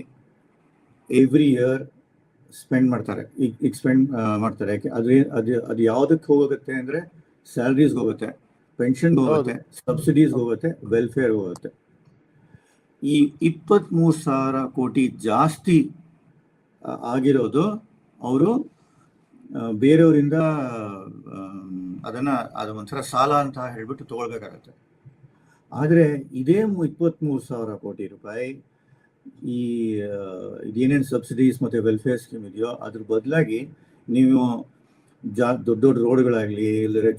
ಎವ್ರಿ ಇಯರ್ ಸ್ಪೆಂಡ್ ಮಾಡ್ತಾರೆ. ಈಗ ಸ್ಪೆಂಡ್ ಮಾಡ್ತಾರೆ. ಯಾಕೆ ಅದು ಯಾವುದಕ್ಕೆ ಹೋಗುತ್ತೆ ಅಂದರೆ ಸ್ಯಾಲ್ರೀಸ್ಗೆ ಹೋಗುತ್ತೆ, ಪೆನ್ಷನ್ಗೆ ಹೋಗುತ್ತೆ, ಸಬ್ಸಿಡೀಸ್ಗೆ ಹೋಗುತ್ತೆ, ವೆಲ್ಫೇರ್ಗೆ ಹೋಗುತ್ತೆ. ಈ 23,000 ಕೋಟಿ ಜಾಸ್ತಿ ಆಗಿರೋದು ಅವರು ಬೇರೆಯವರಿಂದ ಅದು ಒಂಥರ ಸಾಲ ಅಂತ ಹೇಳ್ಬಿಟ್ಟು ತಗೊಳ್ಬೇಕಾಗತ್ತೆ. ಆದರೆ ಇದೇ 23,000 ಕೋಟಿ ರೂಪಾಯಿ ಇದೇನೇನು ಸಬ್ಸಿಡೀಸ್ ಮತ್ತು ವೆಲ್ಫೇರ್ ಸ್ಕೀಮ್ ಇದೆಯೋ ಅದ್ರ ಬದಲಾಗಿ ನೀವು ದೊಡ್ಡ ದೊಡ್ಡ ರೋಡ್ಗಳಾಗಲಿ, ಇಲ್ಲದ್ರೆ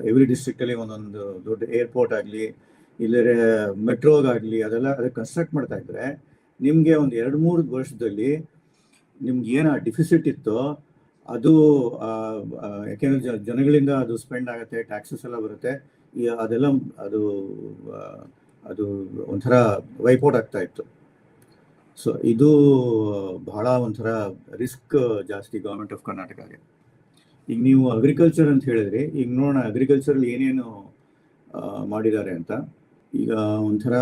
ಎವ್ರಿ ಡಿಸ್ಟ್ರಿಕ್ಟಲ್ಲಿ ಒಂದೊಂದು ದೊಡ್ಡ ಏರ್ಪೋರ್ಟ್ ಆಗಲಿ, ಇಲ್ಲರೆ ಮೆಟ್ರೋಗಾಗಲಿ ಅದಕ್ಕೆ ಕನ್ಸ್ಟ್ರಕ್ಟ್ ಮಾಡ್ತಾ ಇದ್ರೆ ನಿಮಗೆ ಒಂದು 2-3 ವರ್ಷದಲ್ಲಿ ನಿಮ್ಗೆ ಏನು ಡಿಫಿಸಿಟ್ ಇತ್ತೋ ಅದು ಯಾಕೆಂದ್ರೆ ಜನಗಳಿಂದ ಅದು ಸ್ಪೆಂಡ್ ಆಗುತ್ತೆ, ಟ್ಯಾಕ್ಸಸ್ ಎಲ್ಲ ಬರುತ್ತೆ, ಅದೆಲ್ಲ ಅದು ಒಂಥರ ವೈಪೌಟ್ ಆಗ್ತಾ ಇತ್ತು. ಸೊ ಇದು ಬಹಳ ಒಂಥರ ರಿಸ್ಕ್ ಜಾಸ್ತಿ ಗೌರ್ಮೆಂಟ್ ಆಫ್ ಕರ್ನಾಟಕಗೆ. ಈಗ ನೀವು ಅಗ್ರಿಕಲ್ಚರ್ ಅಂತ ಹೇಳಿದ್ರಿ, ಈಗ ನೋಡೋಣ ಅಗ್ರಿಕಲ್ಚರಲ್ಲಿ ಏನೇನು ಮಾಡಿದ್ದಾರೆ ಅಂತ. ಈಗ ಒಂಥರ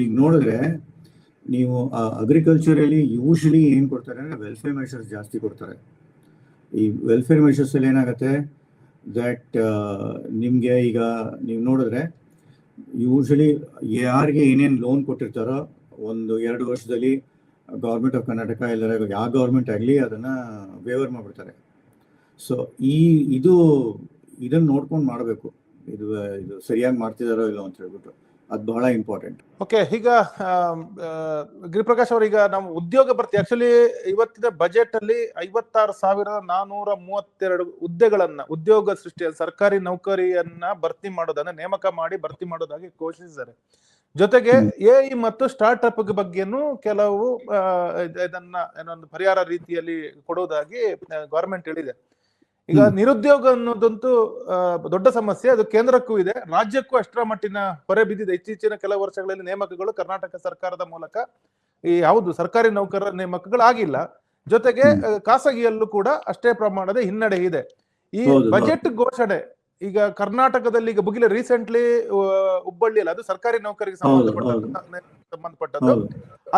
ಈಗ ನೋಡಿದ್ರೆ ನೀವು ಅಗ್ರಿಕಲ್ಚರಲ್ಲಿ ಯೂಶಲಿ ಏನು ಕೊಡ್ತಾರೆ ಅಂದರೆ ವೆಲ್ಫೇರ್ ಮೆಷರ್ಸ್ ಜಾಸ್ತಿ ಕೊಡ್ತಾರೆ. ಈ ವೆಲ್ಫೇರ್ ಮೆಷರ್ಸಲ್ಲಿ ಏನಾಗುತ್ತೆ ದಟ್ ನಿಮಗೆ ಈಗ ನೀವು ನೋಡಿದ್ರೆ ಯೂಶಲಿ ಯಾರಿಗೆ ಏನೇನು ಲೋನ್ ಕೊಟ್ಟಿರ್ತಾರೋ 1-2 ವರ್ಷದಲ್ಲಿ ಗೌರ್ಮೆಂಟ್ ಆಫ್ ಕರ್ನಾಟಕ ಇಲ್ಲ ಯಾವ ಗೌರ್ಮೆಂಟ್ ಆಗಲಿ ಅದನ್ನು ವೇವರ್ ಮಾಡಿಬಿಡ್ತಾರೆ. ಸೊ ಇದನ್ನು ನೋಡ್ಕೊಂಡು ಮಾಡಬೇಕು, ಇದು ಸರಿಯಾಗಿ ಮಾಡ್ತಿದಾರೋ ಇಲ್ಲ ಅಂತ ಹೇಳ್ಬಿಟ್ಟು. ಅದು ಬಹಳ ಇಂಪಾರ್ಟೆಂಟ್. ಓಕೆ, ಈಗ ಗಿರಿಪ್ರಕಾಶ್ ಅವರು, ಈಗ ನಾವು ಉದ್ಯೋಗ ಭರ್ತಿ ಆಕ್ಚುಲಿ ಇವತ್ತಿನ ಬಜೆಟ್ ಅಲ್ಲಿ 56,432 ಹುದ್ದೆಗಳನ್ನ ಉದ್ಯೋಗ ಸೃಷ್ಟಿ ಸರ್ಕಾರಿ ನೌಕರಿಯನ್ನ ಭರ್ತಿ ಮಾಡೋದನ್ನ ನೇಮಕ ಮಾಡಿ ಭರ್ತಿ ಮಾಡೋದಾಗಿ ಘೋಷಿಸಿದ್ದಾರೆ. ಜೊತೆಗೆ ಎಐ ಮತ್ತು ಸ್ಟಾರ್ಟ್ ಅಪ್ ಬಗ್ಗೆನೂ ಕೆಲವು ಇದನ್ನ ಏನೊಂದು ಪರಿಹಾರ ರೀತಿಯಲ್ಲಿ ಕೊಡುವುದಾಗಿ ಗವರ್ಮೆಂಟ್ ಹೇಳಿದೆ. ಈಗ ನಿರುದ್ಯೋಗ ಅನ್ನೋದಂತೂ ದೊಡ್ಡ ಸಮಸ್ಯೆ, ಅದು ಕೇಂದ್ರಕ್ಕೂ ಇದೆ, ರಾಜ್ಯಕ್ಕೂ ಅಷ್ಟರ ಮಟ್ಟಿನ ಹೊರೆ ಬಿದ್ದಿದೆ. ಇತ್ತೀಚಿನ ಕೆಲವು ವರ್ಷಗಳಲ್ಲಿ ನೇಮಕಗಳು ಕರ್ನಾಟಕ ಸರ್ಕಾರದ ಮೂಲಕ ಈ ಯಾವುದು ಸರ್ಕಾರಿ ನೌಕರರ ನೇಮಕಗಳು ಆಗಿಲ್ಲ. ಜೊತೆಗೆ ಖಾಸಗಿಯಲ್ಲೂ ಕೂಡ ಅಷ್ಟೇ ಪ್ರಮಾಣದ ಹಿನ್ನಡೆ ಇದೆ. ಈ ಬಜೆಟ್ ಘೋಷಣೆ ಈಗ ಕರ್ನಾಟಕದಲ್ಲಿ ಈಗ ಮುಗಿಲ ರೀಸೆಂಟ್ಲಿ ಹುಬ್ಬಳ್ಳಿಯಲ್ಲಿ, ಅದು ಸರ್ಕಾರಿ ನೌಕರಿಗೆ ಸಂಬಂಧಪಟ್ಟದ್ದು,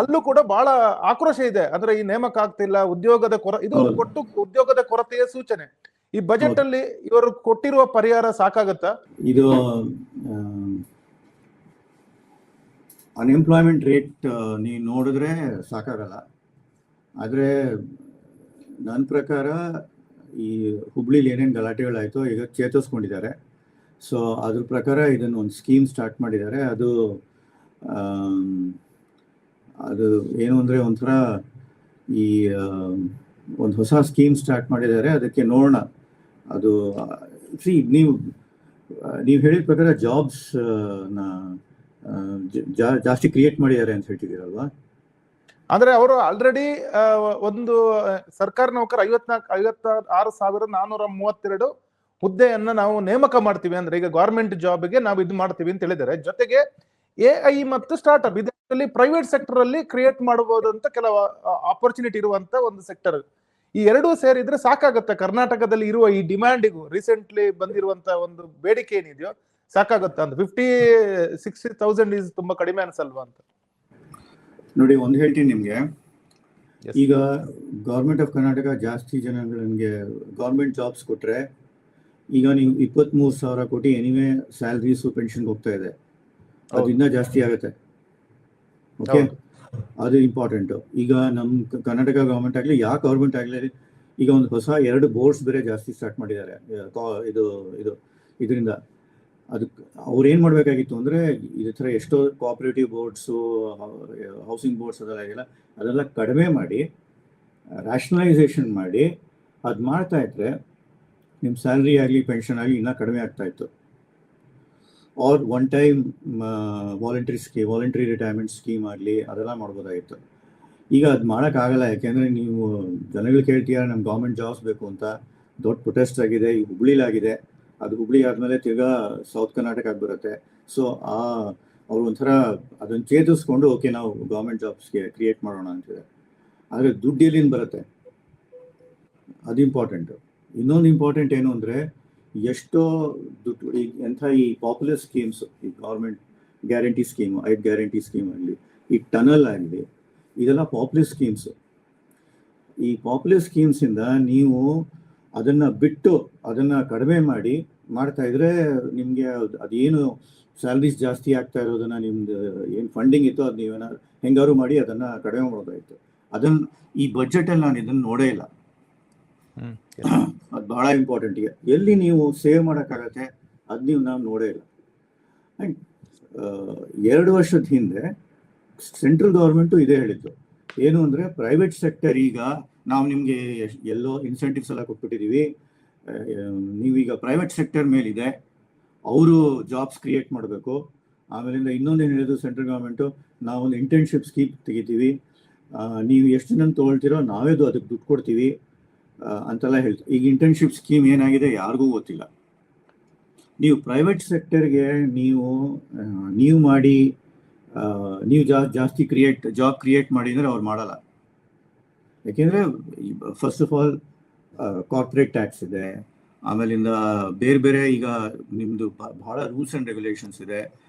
ಅಲ್ಲೂ ಕೂಡ ಬಹಳ ಆಕ್ರೋಶ ಇದೆ. ಅಂದ್ರೆ ಈ ನೇಮಕ ಆಗ್ತಿಲ್ಲ, ಉದ್ಯೋಗದ ಇದು ಒಟ್ಟು ಉದ್ಯೋಗದ ಕೊರತೆಯ ಸೂಚನೆ. ಈ ಬಜೆಟ್ ಅಲ್ಲಿ ಇವರು ಕೊಟ್ಟಿರುವ ಪರಿಹಾರ ಸಾಕಾಗತ್ತಾ? ಇದು ಅನ್ಎಂಪ್ಲಾಯ್ಮೆಂಟ್ ರೇಟ್ ನೀವು ನೋಡಿದ್ರೆ ಸಾಕಾಗಲ್ಲ. ಆದರೆ ನನ್ನ ಪ್ರಕಾರ ಈ ಹುಬ್ಳಿಲಿ ಏನೇನು ಗಲಾಟೆಗಳಾಯಿತು ಈಗ ಚೇತರಿಸ್ಕೊಂಡಿದ್ದಾರೆ. ಸೊ ಅದ್ರ ಪ್ರಕಾರ ಇದನ್ನು ಒಂದು ಸ್ಕೀಮ್ ಸ್ಟಾರ್ಟ್ ಮಾಡಿದ್ದಾರೆ. ಅದು ಏನು ಅಂದರೆ ಒಂಥರ ಈ ಒಂದು ಹೊಸ ಸ್ಕೀಮ್ ಸ್ಟಾರ್ಟ್ ಮಾಡಿದ್ದಾರೆ. ಅದಕ್ಕೆ ನೋಡೋಣ. ಅದು ನೀವು ಹೇಳಿದ ಪ್ರಕಾರ ಜಾಬ್ಸ್ ಜಾಸ್ತಿ ಕ್ರಿಯೇಟ್ ಮಾಡಿದ್ದಾರೆ ಅಂತ ಹೇಳ್ತಿದ್ದೀರಲ್ವಾ? ಅಂದ್ರೆ ಅವರು ಆಲ್ರೆಡಿ ಒಂದು ಸರ್ಕಾರಿ ನೌಕರ 56,432 ಹುದ್ದೆಯನ್ನ ನಾವು ನೇಮಕ ಮಾಡ್ತೀವಿ. ಅಂದ್ರೆ ಈಗ ಗವರ್ಮೆಂಟ್ ಜಾಬ್ಗೆ ನಾವು ಇದು ಮಾಡ್ತೀವಿ ಅಂತ ಹೇಳಿದ್ದಾರೆ. ಜೊತೆಗೆ ಎಐ ಮತ್ತು ಸ್ಟಾರ್ಟ್ಅಪ್ ಇದರಲ್ಲಿ ಪ್ರೈವೇಟ್ ಸೆಕ್ಟರ್ ಅಲ್ಲಿ ಕ್ರಿಯೇಟ್ ಮಾಡಬಹುದು ಅಂತ ಕೆಲವು ಆಪರ್ಚುನಿಟಿ ಇರುವಂತ ಒಂದು ಸೆಕ್ಟರ್. ಈ ಎರಡೂ ಸೇರಿದ್ರೆ ಸಾಕಾಗುತ್ತೆ ಕರ್ನಾಟಕದಲ್ಲಿ ಇರುವ ಈ ಡಿಮ್ಯಾಂಡಿಗೂ, ರೀಸೆಂಟ್ಲಿ ಬಂದಿರುವಂತ ಒಂದು ಬೇಡಿಕೆ ಏನಿದೆಯೋ ಸಾಕಾಗುತ್ತೆ ಅಂತ. 50,000-60,000 ಈಸ್ ತುಂಬಾ ಕಡಿಮೆ ಅನ್ಸಲ್ವಾ ಅಂತ? ನೋಡಿ, ಒಂದು ಹೇಳ್ತೀನಿ ನಿಮಗೆ. ಈಗ ಗೌರ್ಮೆಂಟ್ ಆಫ್ ಕರ್ನಾಟಕ ಜಾಸ್ತಿ ಜನಗಳಿಗೆ ಗೌರ್ಮೆಂಟ್ ಜಾಬ್ಸ್ ಕೊಟ್ರೆ, ಈಗ ನೀವು 23,000 ಕೋಟಿ ಎನಿವೆ ಸ್ಯಾಲ್ರೀಸು ಪೆನ್ಷನ್ಗೆ ಹೋಗ್ತಾ ಇದೆ, ಅದು ಇನ್ನೂ ಜಾಸ್ತಿ ಆಗುತ್ತೆ. ಓಕೆ, ಅದು ಇಂಪಾರ್ಟೆಂಟು. ಈಗ ನಮ್ಮ ಕರ್ನಾಟಕ ಗೌರ್ಮೆಂಟ್ ಆಗಲಿ ಯಾವ ಗೌರ್ಮೆಂಟ್ ಆಗಲಿ ಈಗ ಒಂದು ಹೊಸ 2 ಬೋರ್ಡ್ಸ್ ಬೇರೆ ಜಾಸ್ತಿ ಸ್ಟಾರ್ಟ್ ಮಾಡಿದ್ದಾರೆ. ಇದರಿಂದ ಅದಕ್ಕೆ ಅವ್ರು ಏನು ಮಾಡಬೇಕಾಗಿತ್ತು ಅಂದರೆ, ಇದೇ ಥರ ಎಷ್ಟೋ ಕೋಆಪರೇಟಿವ್ ಬೋರ್ಡ್ಸು, ಹೌಸಿಂಗ್ ಬೋರ್ಡ್ಸ್ ಅದೆಲ್ಲ ಕಡಿಮೆ ಮಾಡಿ ರ್ಯಾಷನಲೈಸೇಷನ್ ಮಾಡಿ ಅದು ಮಾಡ್ತಾ ಇದ್ರೆ ನಿಮ್ಮ ಸ್ಯಾಲ್ರಿ ಆಗಲಿ ಪೆನ್ಷನ್ ಆಗಲಿ ಇನ್ನೂ ಕಡಿಮೆ ಆಗ್ತಾಯಿತ್ತು. Or one time voluntary retirement scheme ಆಗಲಿ ಅದೆಲ್ಲ ಮಾಡ್ಬೋದಾಗಿತ್ತು. ಈಗ ಅದು ಮಾಡೋಕ್ಕಾಗಲ್ಲ. ಯಾಕೆಂದರೆ ನೀವು ಜನಗಳು ಕೇಳ್ತೀರ ನಮ್ಮ ಗೌರ್ಮೆಂಟ್ ಜಾಬ್ಸ್ ಬೇಕು ಅಂತ. ದೊಡ್ಡ ಪ್ರೊಟೆಸ್ಟ್ ಆಗಿದೆ, ಈಗ ಹುಬ್ಳಿಲಾಗಿದೆ. ಅದು ಹುಬ್ಳಿ ಆದಮೇಲೆ ತಿರ್ಗಾ ಸೌತ್ ಕರ್ನಾಟಕಕ್ಕೆ ಬರುತ್ತೆ. ಸೊ ಅವ್ರು ಒಂಥರ ಅದನ್ನು ಚೇತರಿಸ್ಕೊಂಡು ಓಕೆ ನಾವು ಗೌರ್ಮೆಂಟ್ ಜಾಬ್ಸ್ಗೆ ಕ್ರಿಯೇಟ್ ಮಾಡೋಣ ಅಂತಿದೆ. ಆದರೆ ದುಡ್ಡು ಎಲ್ಲಿಂದ ಬರುತ್ತೆ, ಅದು ಇಂಪಾರ್ಟೆಂಟು. ಇನ್ನೊಂದು ಇಂಪಾರ್ಟೆಂಟ್ ಏನು ಅಂದರೆ, ಎಷ್ಟೋ ದುಡ್ಡು ಎಂಥ ಈ ಪಾಪ್ಯುಲರ್ ಸ್ಕೀಮ್ಸ್, ಈ government guarantee scheme, 5 guarantee scheme ಆಗಲಿ, ಈ ಟನಲ್ ಆಗಲಿ, ಇದೆಲ್ಲ ಪಾಪ್ಯುಲರ್ ಸ್ಕೀಮ್ಸು. ಈ ಪಾಪ್ಯುಲರ್ ಸ್ಕೀಮ್ಸಿಂದ ನೀವು ಅದನ್ನು ಬಿಟ್ಟು ಅದನ್ನು ಕಡಿಮೆ ಮಾಡ್ತಾ ಇದ್ರೆ ನಿಮಗೆ ಅದೇನು ಸ್ಯಾಲ್ರೀಸ್ ಜಾಸ್ತಿ ಆಗ್ತಾ ಇರೋದನ್ನ ನಿಮ್ದು ಏನು ಫಂಡಿಂಗ್ ಇತ್ತು ಅದು ನೀವೇನ ಹೆಂಗಾರು ಮಾಡಿ ಅದನ್ನು ಕಡಿಮೆ ಮಾಡೋದಾಯಿತು. ಅದನ್ನು ಈ ಬಜೆಟಲ್ಲಿ ನಾನು ಇದನ್ನು ನೋಡೇ ಇಲ್ಲ. ಅದು ಬಹಳ ಇಂಪಾರ್ಟೆಂಟ್. ಎಲ್ಲಿ ನೀವು ಸೇವ್ ಮಾಡೋಕ್ಕಾಗತ್ತೆ ಅದು ನಾವು ನೋಡೇ ಇಲ್ಲ. ಆ್ಯಂಡ್ 2 ವರ್ಷದ ಹಿಂದೆ ಸೆಂಟ್ರಲ್ ಗೌರ್ಮೆಂಟು ಇದೇ ಹೇಳಿದ್ದು, ಏನು ಅಂದರೆ ಪ್ರೈವೇಟ್ ಸೆಕ್ಟರ್ ಈಗ ನಾವು ನಿಮಗೆ ಎಲ್ಲೋ ಇನ್ಸೆಂಟಿವ್ಸ್ ಎಲ್ಲ ಕೊಟ್ಬಿಟ್ಟಿದ್ದೀವಿ, ನೀವೀಗ ಪ್ರೈವೇಟ್ ಸೆಕ್ಟರ್ ಮೇಲಿದೆ, ಅವರು ಜಾಬ್ಸ್ ಕ್ರಿಯೇಟ್ ಮಾಡಬೇಕು. ಆಮೇಲಿಂದ ಇನ್ನೊಂದೇನು ಹೇಳಿದ್ರು ಸೆಂಟ್ರಲ್ ಗೌರ್ಮೆಂಟು, ನಾವೊಂದು ಇಂಟರ್ನ್ಶಿಪ್ ಸ್ಕೀಮ್ ತೆಗಿತೀವಿ, ನೀವು ಎಷ್ಟು ಜನ ತೊಗೊಳ್ತೀರೋ ನಾವೇ ಅದಕ್ಕೆ ದುಡ್ಡು ಕೊಡ್ತೀವಿ ಅಂತೆಲ್ಲ ಹೇಳ್ತೀವಿ. ಈಗ ಇಂಟರ್ನ್ಶಿಪ್ ಸ್ಕೀಮ್ ಏನಾಗಿದೆ ಯಾರಿಗೂ ಗೊತ್ತಿಲ್ಲ. ನೀವು ಪ್ರೈವೇಟ್ ಸೆಕ್ಟರ್ಗೆ ನೀವು ಮಾಡಿ ನೀವು ಜಾಸ್ತಿ ಜಾಬ್ ಕ್ರಿಯೇಟ್ ಮಾಡಿದರೆ ಅವ್ರು ಮಾಡಲ್ಲ. ಯಾಕೆಂದರೆ first of all corporate tax ಇದೆ, ಆಮೇಲಿಂದ ಬೇರೆ ಈಗ ನಿಮ್ಮದು ಭಾಳ ರೂಲ್ಸ್ ಆ್ಯಂಡ್ ರೆಗ್ಯುಲೇಷನ್ಸ್ ಇದೆ.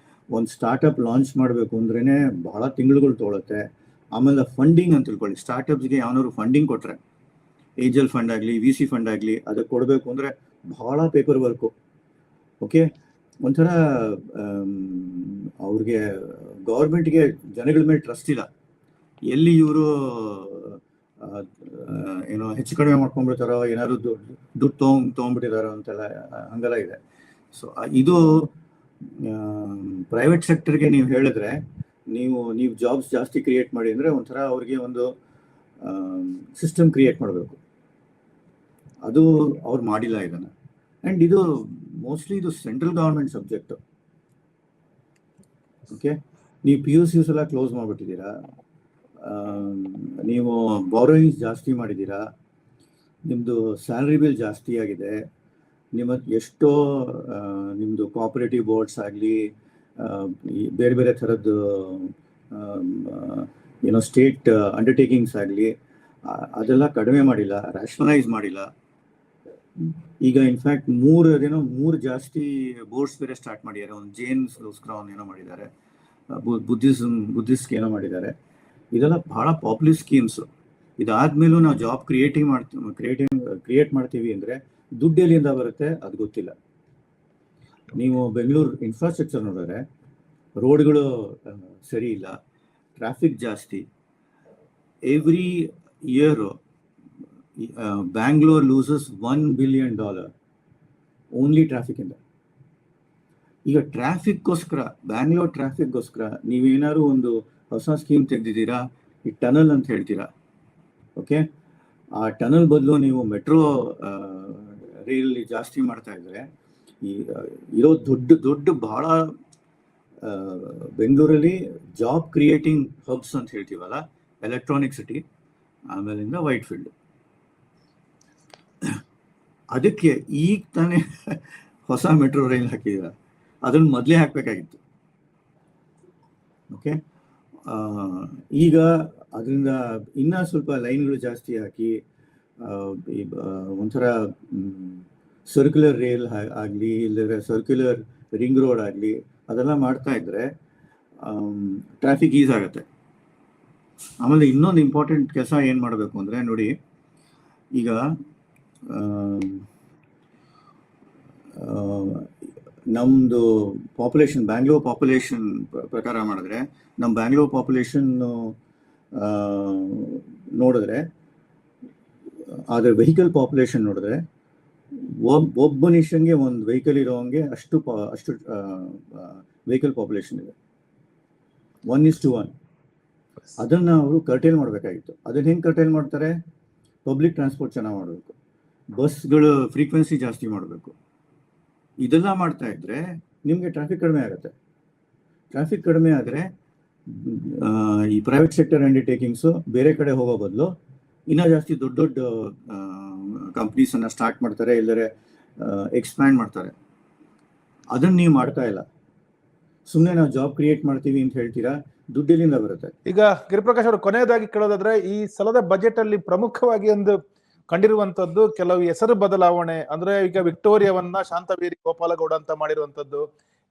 ಒಂದು ಸ್ಟಾರ್ಟಪ್ ಲಾಂಚ್ ಮಾಡಬೇಕು ಅಂದ್ರೇ ಭಾಳ ತಿಂಗಳುಗಳು ತೊಗೊಳುತ್ತೆ. ಆಮೇಲೆ ಫಂಡಿಂಗ್ ಅಂತ ತಿಳ್ಕೊಳ್ಳಿ, ಸ್ಟಾರ್ಟಪ್ಸ್ಗೆ ಯಾವನಾದ್ರು ಫಂಡಿಂಗ್ ಕೊಟ್ಟರೆ, ಏಂಜಲ್ ಫಂಡ್ ಆಗಲಿ, VC ಫಂಡ್ ಆಗಲಿ, ಅದಕ್ಕೆ ಕೊಡಬೇಕು ಅಂದರೆ ಭಾಳ ಪೇಪರ್ ವರ್ಕು. ಓಕೆ, ಒಂಥರ ಅವ್ರಿಗೆ ಗೌರ್ಮೆಂಟ್ಗೆ ಜನಗಳ ಮೇಲೆ ಟ್ರಸ್ಟ್ ಇಲ್ಲ. ಎಲ್ಲಿ ಇವರು ಏನೋ ಹೆಚ್ಚು ಕಡಿಮೆ ಮಾಡ್ಕೊಂಡ್ಬಿಡ್ತಾರೋ, ಏನಾದ್ರು ದುಡ್ಡು ತೊಗೊಂಡ್ಬಿಟ್ಟಿದಾರೋ ಅಂತೆಲ್ಲ ಹಂಗೆಲ್ಲ ಇದೆ. ಸೊ ಇದು ಪ್ರೈವೇಟ್ ಸೆಕ್ಟರ್ಗೆ ನೀವು ಹೇಳಿದ್ರೆ, ನೀವು ಜಾಬ್ಸ್ ಜಾಸ್ತಿ ಕ್ರಿಯೇಟ್ ಮಾಡಿ ಅಂದರೆ ಒಂಥರ ಅವ್ರಿಗೆ ಒಂದು ಸಿಸ್ಟಮ್ ಕ್ರಿಯೇಟ್ ಮಾಡಬೇಕು. ಅದು ಅವ್ರು ಮಾಡಿಲ್ಲ ಇದನ್ನು. ಆ್ಯಂಡ್ ಇದು ಮೋಸ್ಟ್ಲಿ ಇದು ಸೆಂಟ್ರಲ್ ಗೌರ್ಮೆಂಟ್ ಸಬ್ಜೆಕ್ಟು. ಓಕೆ, ನೀವು PUCs ಎಲ್ಲ ಕ್ಲೋಸ್ ಮಾಡಿಬಿಟ್ಟಿದ್ದೀರಾ, ನೀವು ಬಾರೋಯಿಂಗ್ಸ್ ಜಾಸ್ತಿ ಮಾಡಿದ್ದೀರಾ, ನಿಮ್ಮದು ಸ್ಯಾಲ್ರಿ ಬಿಲ್ ಜಾಸ್ತಿ ಆಗಿದೆ, ಎಷ್ಟೋ ನಿಮ್ಮದು ಕೋಆಪರೇಟಿವ್ ಬೋರ್ಡ್ಸ್ ಆಗಲಿ, ಬೇರೆ ಥರದ್ದು ಏನೋ ಸ್ಟೇಟ್ ಅಂಡರ್ಟೇಕಿಂಗ್ಸ್ ಆಗಲಿ, ಅದೆಲ್ಲ ಕಡಿಮೆ ಮಾಡಿಲ್ಲ, ರ್ಯಾಷನಲೈಸ್ ಮಾಡಿಲ್ಲ. ಈಗ ಇನ್ಫ್ಯಾಕ್ಟ್ 3 ಜಾಸ್ತಿ ಬೋರ್ಡ್ಸ್ ಬೇರೆ ಸ್ಟಾರ್ಟ್ ಮಾಡಿದ್ದಾರೆ. ಒಂದು ಜೈನ್ಸ್ಗೋಸ್ಕರ ಏನೋ ಮಾಡಿದ್ದಾರೆ, ಬುದ್ಧಿಸ್ಟ್ಗೆ ಏನೋ ಮಾಡಿದ್ದಾರೆ. ಇದೆಲ್ಲ ಭಾಳ ಪಾಪ್ಯುಲರ್ ಸ್ಕೀಮ್ಸು. ಇದಾದ್ಮೇಲೂ ನಾವು ಜಾಬ್ ಕ್ರಿಯೇಟ್ ಮಾಡ್ತೀವಿ ಅಂದರೆ ದುಡ್ಡು ಎಲ್ಲಿಂದ ಬರುತ್ತೆ ಅದು ಗೊತ್ತಿಲ್ಲ. ನೀವು ಬೆಂಗಳೂರು ಇನ್ಫ್ರಾಸ್ಟ್ರಕ್ಚರ್ ನೋಡಿದ್ರೆ ರೋಡ್ಗಳು ಸರಿ ಇಲ್ಲ, ಟ್ರಾಫಿಕ್ ಜಾಸ್ತಿ. Every year Bangalore loses $1 billion only ಟ್ರಾಫಿಕ್ಕಿಂದ. ಈಗ ಬ್ಯಾಂಗ್ಳೂರ್ ಟ್ರಾಫಿಕ್ಗೋಸ್ಕರ ನೀವೇನಾದ್ರು ಒಂದು ಹೊಸ ಸ್ಕೀಮ್ ತೆಗೆದಿದ್ದೀರಾ, ಈ ಟನಲ್ ಅಂತ ಹೇಳ್ತೀರಾ. ಓಕೆ, ಆ ಟನಲ್ ಬದಲು ನೀವು ಮೆಟ್ರೋ ರೈಲ್ ಜಾಸ್ತಿ ಮಾಡ್ತಾ ಇದ್ರೆ, ಇರೋ ದೊಡ್ಡ ಬಹಳ ಬೆಂಗಳೂರಲ್ಲಿ ಜಾಬ್ ಕ್ರಿಯೇಟಿಂಗ್ ಹಬ್ಸ್ ಅಂತ ಹೇಳ್ತೀವಲ್ಲ, ಎಲೆಕ್ಟ್ರಾನಿಕ್ ಸಿಟಿ, ಆಮೇಲಿಂದ ವೈಟ್ ಫೀಲ್ಡ್. ಅದಕ್ಕೆ ಈಗ ತಾನೇ ಹೊಸ ಮೆಟ್ರೋ ರೈಲ್ ಹಾಕಿದ್ದೀರ, ಅದನ್ನು ಮೊದಲೇ ಹಾಕಬೇಕಾಗಿತ್ತು. ಓಕೆ, ಈಗ ಅದರಿಂದ ಇನ್ನೂ ಸ್ವಲ್ಪ ಲೈನ್ಗಳು ಜಾಸ್ತಿ ಹಾಕಿ ಒಂಥರ ಸರ್ಕ್ಯುಲರ್ ರೈಲ್ ಆಗಲಿ, ಇಲ್ಲದ್ರೆ ಸರ್ಕ್ಯುಲರ್ ರಿಂಗ್ ರೋಡ್ ಆಗಲಿ, ಅದೆಲ್ಲ ಮಾಡ್ತಾ ಇದ್ರೆ ಟ್ರಾಫಿಕ್ ಈಸ್ ಆಗುತ್ತೆ. ಆಮೇಲೆ ಇನ್ನೊಂದು ಇಂಪಾರ್ಟೆಂಟ್ ಕೆಲಸ ಏನು ಮಾಡಬೇಕು ಅಂದರೆ, ನೋಡಿ ಈಗ ನಮ್ಮದು ಪಾಪ್ಯುಲೇಷನ್, ಬ್ಯಾಂಗ್ಳೂರ್ ಪಾಪ್ಯುಲೇಷನ್ ಪ್ರಕಾರ ಮಾಡಿದ್ರೆ, ನಮ್ಮ ಬ್ಯಾಂಗ್ಳೂರ್ ಪಾಪ್ಯುಲೇಷನ್ ನೋಡಿದ್ರೆ, ಆದರೆ ವೆಹಿಕಲ್ ಪಾಪ್ಯುಲೇಷನ್ ನೋಡಿದ್ರೆ, ಒಬ್ಬ ಮನುಷ್ಯನಿಗೆ ಒಂದು ವೆಹಿಕಲ್ ಇರೋಂಗೆ ಅಷ್ಟು ವೆಹಿಕಲ್ ಪಾಪ್ಯುಲೇಷನ್ ಇದೆ, 1:1. ಅದನ್ನು ಅವರು ಕರ್ಟೇಲ್ ಮಾಡಬೇಕಾಗಿತ್ತು. ಅದನ್ನು ಹೆಂಗೆ ಕರ್ಟೇಲ್ ಮಾಡ್ತಾರೆ? ಪಬ್ಲಿಕ್ ಟ್ರಾನ್ಸ್ಪೋರ್ಟ್ ಚೆನ್ನಾಗಿ ಮಾಡಬೇಕು, ಬಸ್ಗಳು ಫ್ರೀಕ್ವೆನ್ಸಿ ಜಾಸ್ತಿ ಮಾಡಬೇಕು. ಇದೆಲ್ಲ ಮಾಡ್ತಾ ಇದ್ರೆ ನಿಮಗೆ ಟ್ರಾಫಿಕ್ ಕಡಿಮೆ ಆಗುತ್ತೆ. ಟ್ರಾಫಿಕ್ ಕಡಿಮೆ ಆದರೆ ಈ ಪ್ರೈವೇಟ್ ಸೆಕ್ಟರ್ ಅಂಡರ್ಟೇಕಿಂಗ್ಸು ಬೇರೆ ಕಡೆ ಹೋಗೋ ಬದಲು ಇನ್ನೂ ಜಾಸ್ತಿ ದೊಡ್ಡ ಕಂಪ್ನೀಸನ್ನು ಸ್ಟಾರ್ಟ್ ಮಾಡ್ತಾರೆ, ಇಲ್ಲರೆ ಎಕ್ಸ್ಪ್ಯಾಂಡ್ ಮಾಡ್ತಾರೆ. ಅದನ್ನು ನೀವು ಮಾಡ್ತಾ ಇಲ್ಲ. ಸುಮ್ಮನೆ ನಾವು ಜಾಬ್ ಕ್ರಿಯೇಟ್ ಮಾಡ್ತೀವಿ ಅಂತ ಹೇಳ್ತೀರಾ, ದುಡ್ಡಿನಿಂದ ಬರುತ್ತೆ. ಈಗ ಗಿರಿಪ್ರಕಾಶ್ ಅವರು, ಕೊನೆಯದಾಗಿ ಕೇಳೋದಾದ್ರೆ, ಈ ಸಲದ ಬಜೆಟ್ ಅಲ್ಲಿ ಪ್ರಮುಖವಾಗಿ ಒಂದು ಕಂಡಿರುವಂತದ್ದು ಕೆಲವು ಹೆಸರು ಬದಲಾವಣೆ, ಅಂದ್ರೆ ಈಗ ವಿಕ್ಟೋರಿಯಾವನ್ನ ಶಾಂತವೀರಿ ಗೋಪಾಲಗೌಡ ಅಂತ ಮಾಡಿರುವಂತದ್ದು,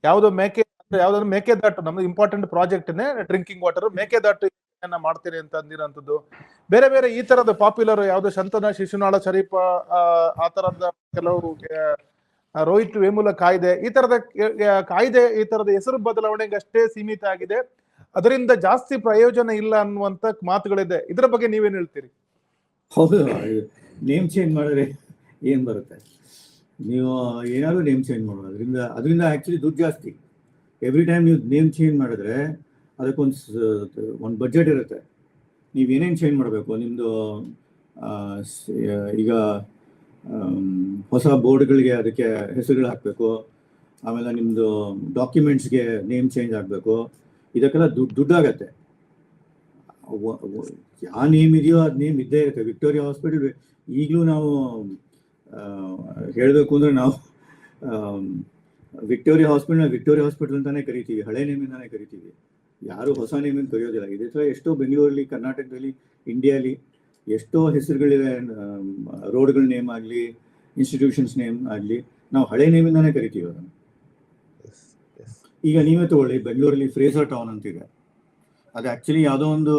ಯಾವ್ದಾದ್ರು ಮೇಕೆದಾಟು ನಮ್ದು ಇಂಪಾರ್ಟೆಂಟ್ ಪ್ರಾಜೆಕ್ಟ್ನೇ ಡ್ರಿಂಕಿಂಗ್ ವಾಟರ್ ಮೇಕೆದಾಟು ಮಾಡ್ತೀನಿ ಅಂತ ಅಂದಿರೋಂಥದ್ದು, ಬೇರೆ ಬೇರೆ ಈ ತರದ ಪಾಪ್ಯುಲರ್ ಯಾವ್ದು ಶಂತನ ಶಿಶುನಾಳ ಶರೀಫ ಆ ತರದ ಕೆಲವು ರೋಹಿತ್ ವೇಮುಲ ಕಾಯ್ದೆ, ಈ ತರದ ಕಾಯ್ದೆ ಈ ತರದ ಹೆಸರು ಬದಲಾವಣೆಗೆ ಅಷ್ಟೇ ಸೀಮಿತ ಆಗಿದೆ, ಅದರಿಂದ ಜಾಸ್ತಿ ಪ್ರಯೋಜನ ಇಲ್ಲ ಅನ್ನುವಂತ ಮಾತುಗಳಿದೆ. ಇದ್ರ ಬಗ್ಗೆ ನೀವೇನ್ ಹೇಳ್ತೀರಿ? ಹೌದು, ನೇಮ್ ಚೇಂಜ್ ಮಾಡಿದ್ರೆ ಏನ್ ಬರುತ್ತೆ? ನೀವು ಏನಾದ್ರು ನೇಮ್ ಚೇಂಜ್ ಮಾಡೋದು, ಅದರಿಂದ ಆಕ್ಚುಲಿ ದುಡ್ಡು ಜಾಸ್ತಿ. ಎವ್ರಿ ಟೈಮ್ ನೀವು ನೇಮ್ ಚೇಂಜ್ ಮಾಡಿದ್ರೆ ಅದಕ್ಕೊಂದು ಬಜೆಟ್ ಇರುತ್ತೆ. ನೀವು ಏನೇನು ಚೇಂಜ್ ಮಾಡಬೇಕು, ನಿಮ್ಮದು ಈಗ ಹೊಸ ಬೋರ್ಡ್ಗಳಿಗೆ ಅದಕ್ಕೆ ಹೆಸರುಗಳು ಹಾಕಬೇಕು, ಆಮೇಲೆ ನಿಮ್ಮದು ಡಾಕ್ಯುಮೆಂಟ್ಸ್ಗೆ ನೇಮ್ ಚೇಂಜ್ ಆಗಬೇಕು, ಇದಕ್ಕೆಲ್ಲ ದುಡ್ಡಾಗತ್ತೆ. ಯಾವ ನೇಮ್ ಇದೆಯೋ ಅದು ನೇಮ್ ಇದ್ದೇ ಇರುತ್ತೆ. ವಿಕ್ಟೋರಿಯಾ ಹಾಸ್ಪಿಟಲ್ ಈಗಲೂ ನಾವು ಹೇಳಬೇಕು ಅಂದರೆ ನಾವು ವಿಕ್ಟೋರಿಯಾ ಹಾಸ್ಪಿಟಲ್ ಅಂತಾನೆ ಕರಿತೀವಿ, ಹಳೆ ನೇಮಿಂದಾನೆ ಕರಿತೀವಿ, ಯಾರು ಹೊಸ ನೇಮಿಂದ ಕರೆಯೋದಿಲ್ಲ. ಇದೇ ಥರ ಎಷ್ಟೋ ಬೆಂಗಳೂರಲ್ಲಿ, ಕರ್ನಾಟಕದಲ್ಲಿ, ಇಂಡಿಯಾಲಿ ಎಷ್ಟೋ ಹೆಸರುಗಳಿವೆ, ರೋಡ್ಗಳ ನೇಮ್ ಆಗಲಿ, ಇನ್ಸ್ಟಿಟ್ಯೂಷನ್ಸ್ ನೇಮ್ ಆಗಲಿ, ನಾವು ಹಳೆ ನೇಮಿಂದಾನೆ ಕರಿತೀವಿ ಅದನ್ನು. ಈಗ ನೀವೇ ತಗೊಳ್ಳಿ, ಬೆಂಗಳೂರಲ್ಲಿ ಫ್ರೇಸರ್ ಟೌನ್ ಅಂತಿದೆ, ಅದು ಆ್ಯಕ್ಚುಲಿ ಯಾವುದೋ ಒಂದು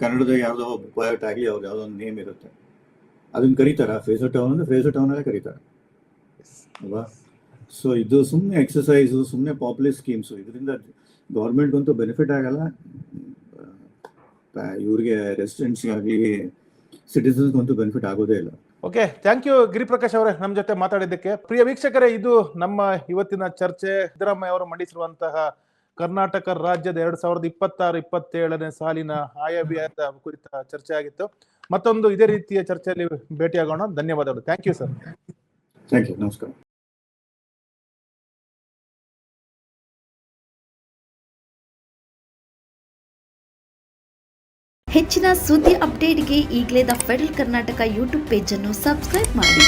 ಕನ್ನಡದ ಯಾವುದೋ ಪೋಯಟ್ ಆಗಲಿ ಅವ್ರು ಯಾವುದೋ ಒಂದು ನೇಮ್ ಇರುತ್ತೆ, ಅದನ್ನು ಕರೀತಾರ ಫ್ರೇಸರ್ ಟೌನ್ ಅಂದರೆ ಫ್ರೇಸರ್ ಟೌನಲ್ಲೇ ಕರೀತಾರೆ ಅಲ್ವಾ? ಸೊ ಇದು ಸುಮ್ಮನೆ ಎಕ್ಸಸೈಸು, ಸುಮ್ಮನೆ ಪಾಪ್ಯುಲರ್ ಸ್ಕೀಮ್ಸು, ಇದರಿಂದ ಗೌರ್ಮೆಂಟ್ಗಂತೂ ಬೆನಿಫಿಟ್ ಆಗಲ್ಲ, ಇವ್ರಿಗೆ ರೆಸಿಡೆಂಟ್ಸ್ಗಾಗಲಿ ಸಿಟಿಸನ್ಸ್ಗಂತೂ ಬೆನಿಫಿಟ್ ಆಗೋದೇ ಇಲ್ಲ. ಓಕೆ, ಥ್ಯಾಂಕ್ ಯು ಗಿರಿಪ್ರಕಾಶ್ ಅವರೇ ನಮ್ಮ ಜೊತೆ ಮಾತಾಡಿದ್ದಕ್ಕೆ. ಪ್ರಿಯ ವೀಕ್ಷಕರೇ, ಇದು ನಮ್ಮ ಇವತ್ತಿನ ಚರ್ಚೆ. ಸಿದ್ದರಾಮಯ್ಯ ಅವರು ಮಂಡಿಸಿರುವಂತಹ ಕರ್ನಾಟಕ ರಾಜ್ಯದ 2026-27ನೇ ಸಾಲಿನ ಆಯವ್ಯಯದ ಕುರಿತ ಚರ್ಚೆ ಆಗಿತ್ತು. ಮತ್ತೊಂದು ಇದೇ ರೀತಿಯ ಚರ್ಚೆಯಲ್ಲಿ ಭೇಟಿಯಾಗೋಣ. ಧನ್ಯವಾದಗಳು. Thank you sir. Thank you, ನಮಸ್ಕಾರ. ಹೆಚ್ಚಿನ ಸುದ್ದಿ ಅಪ್ಡೇಟ್ಗೆ ಈಗಲೇ the Federal Karnataka YouTube page ಅನ್ನು ಸಬ್ಸ್ಕ್ರೈಬ್ ಮಾಡಿ.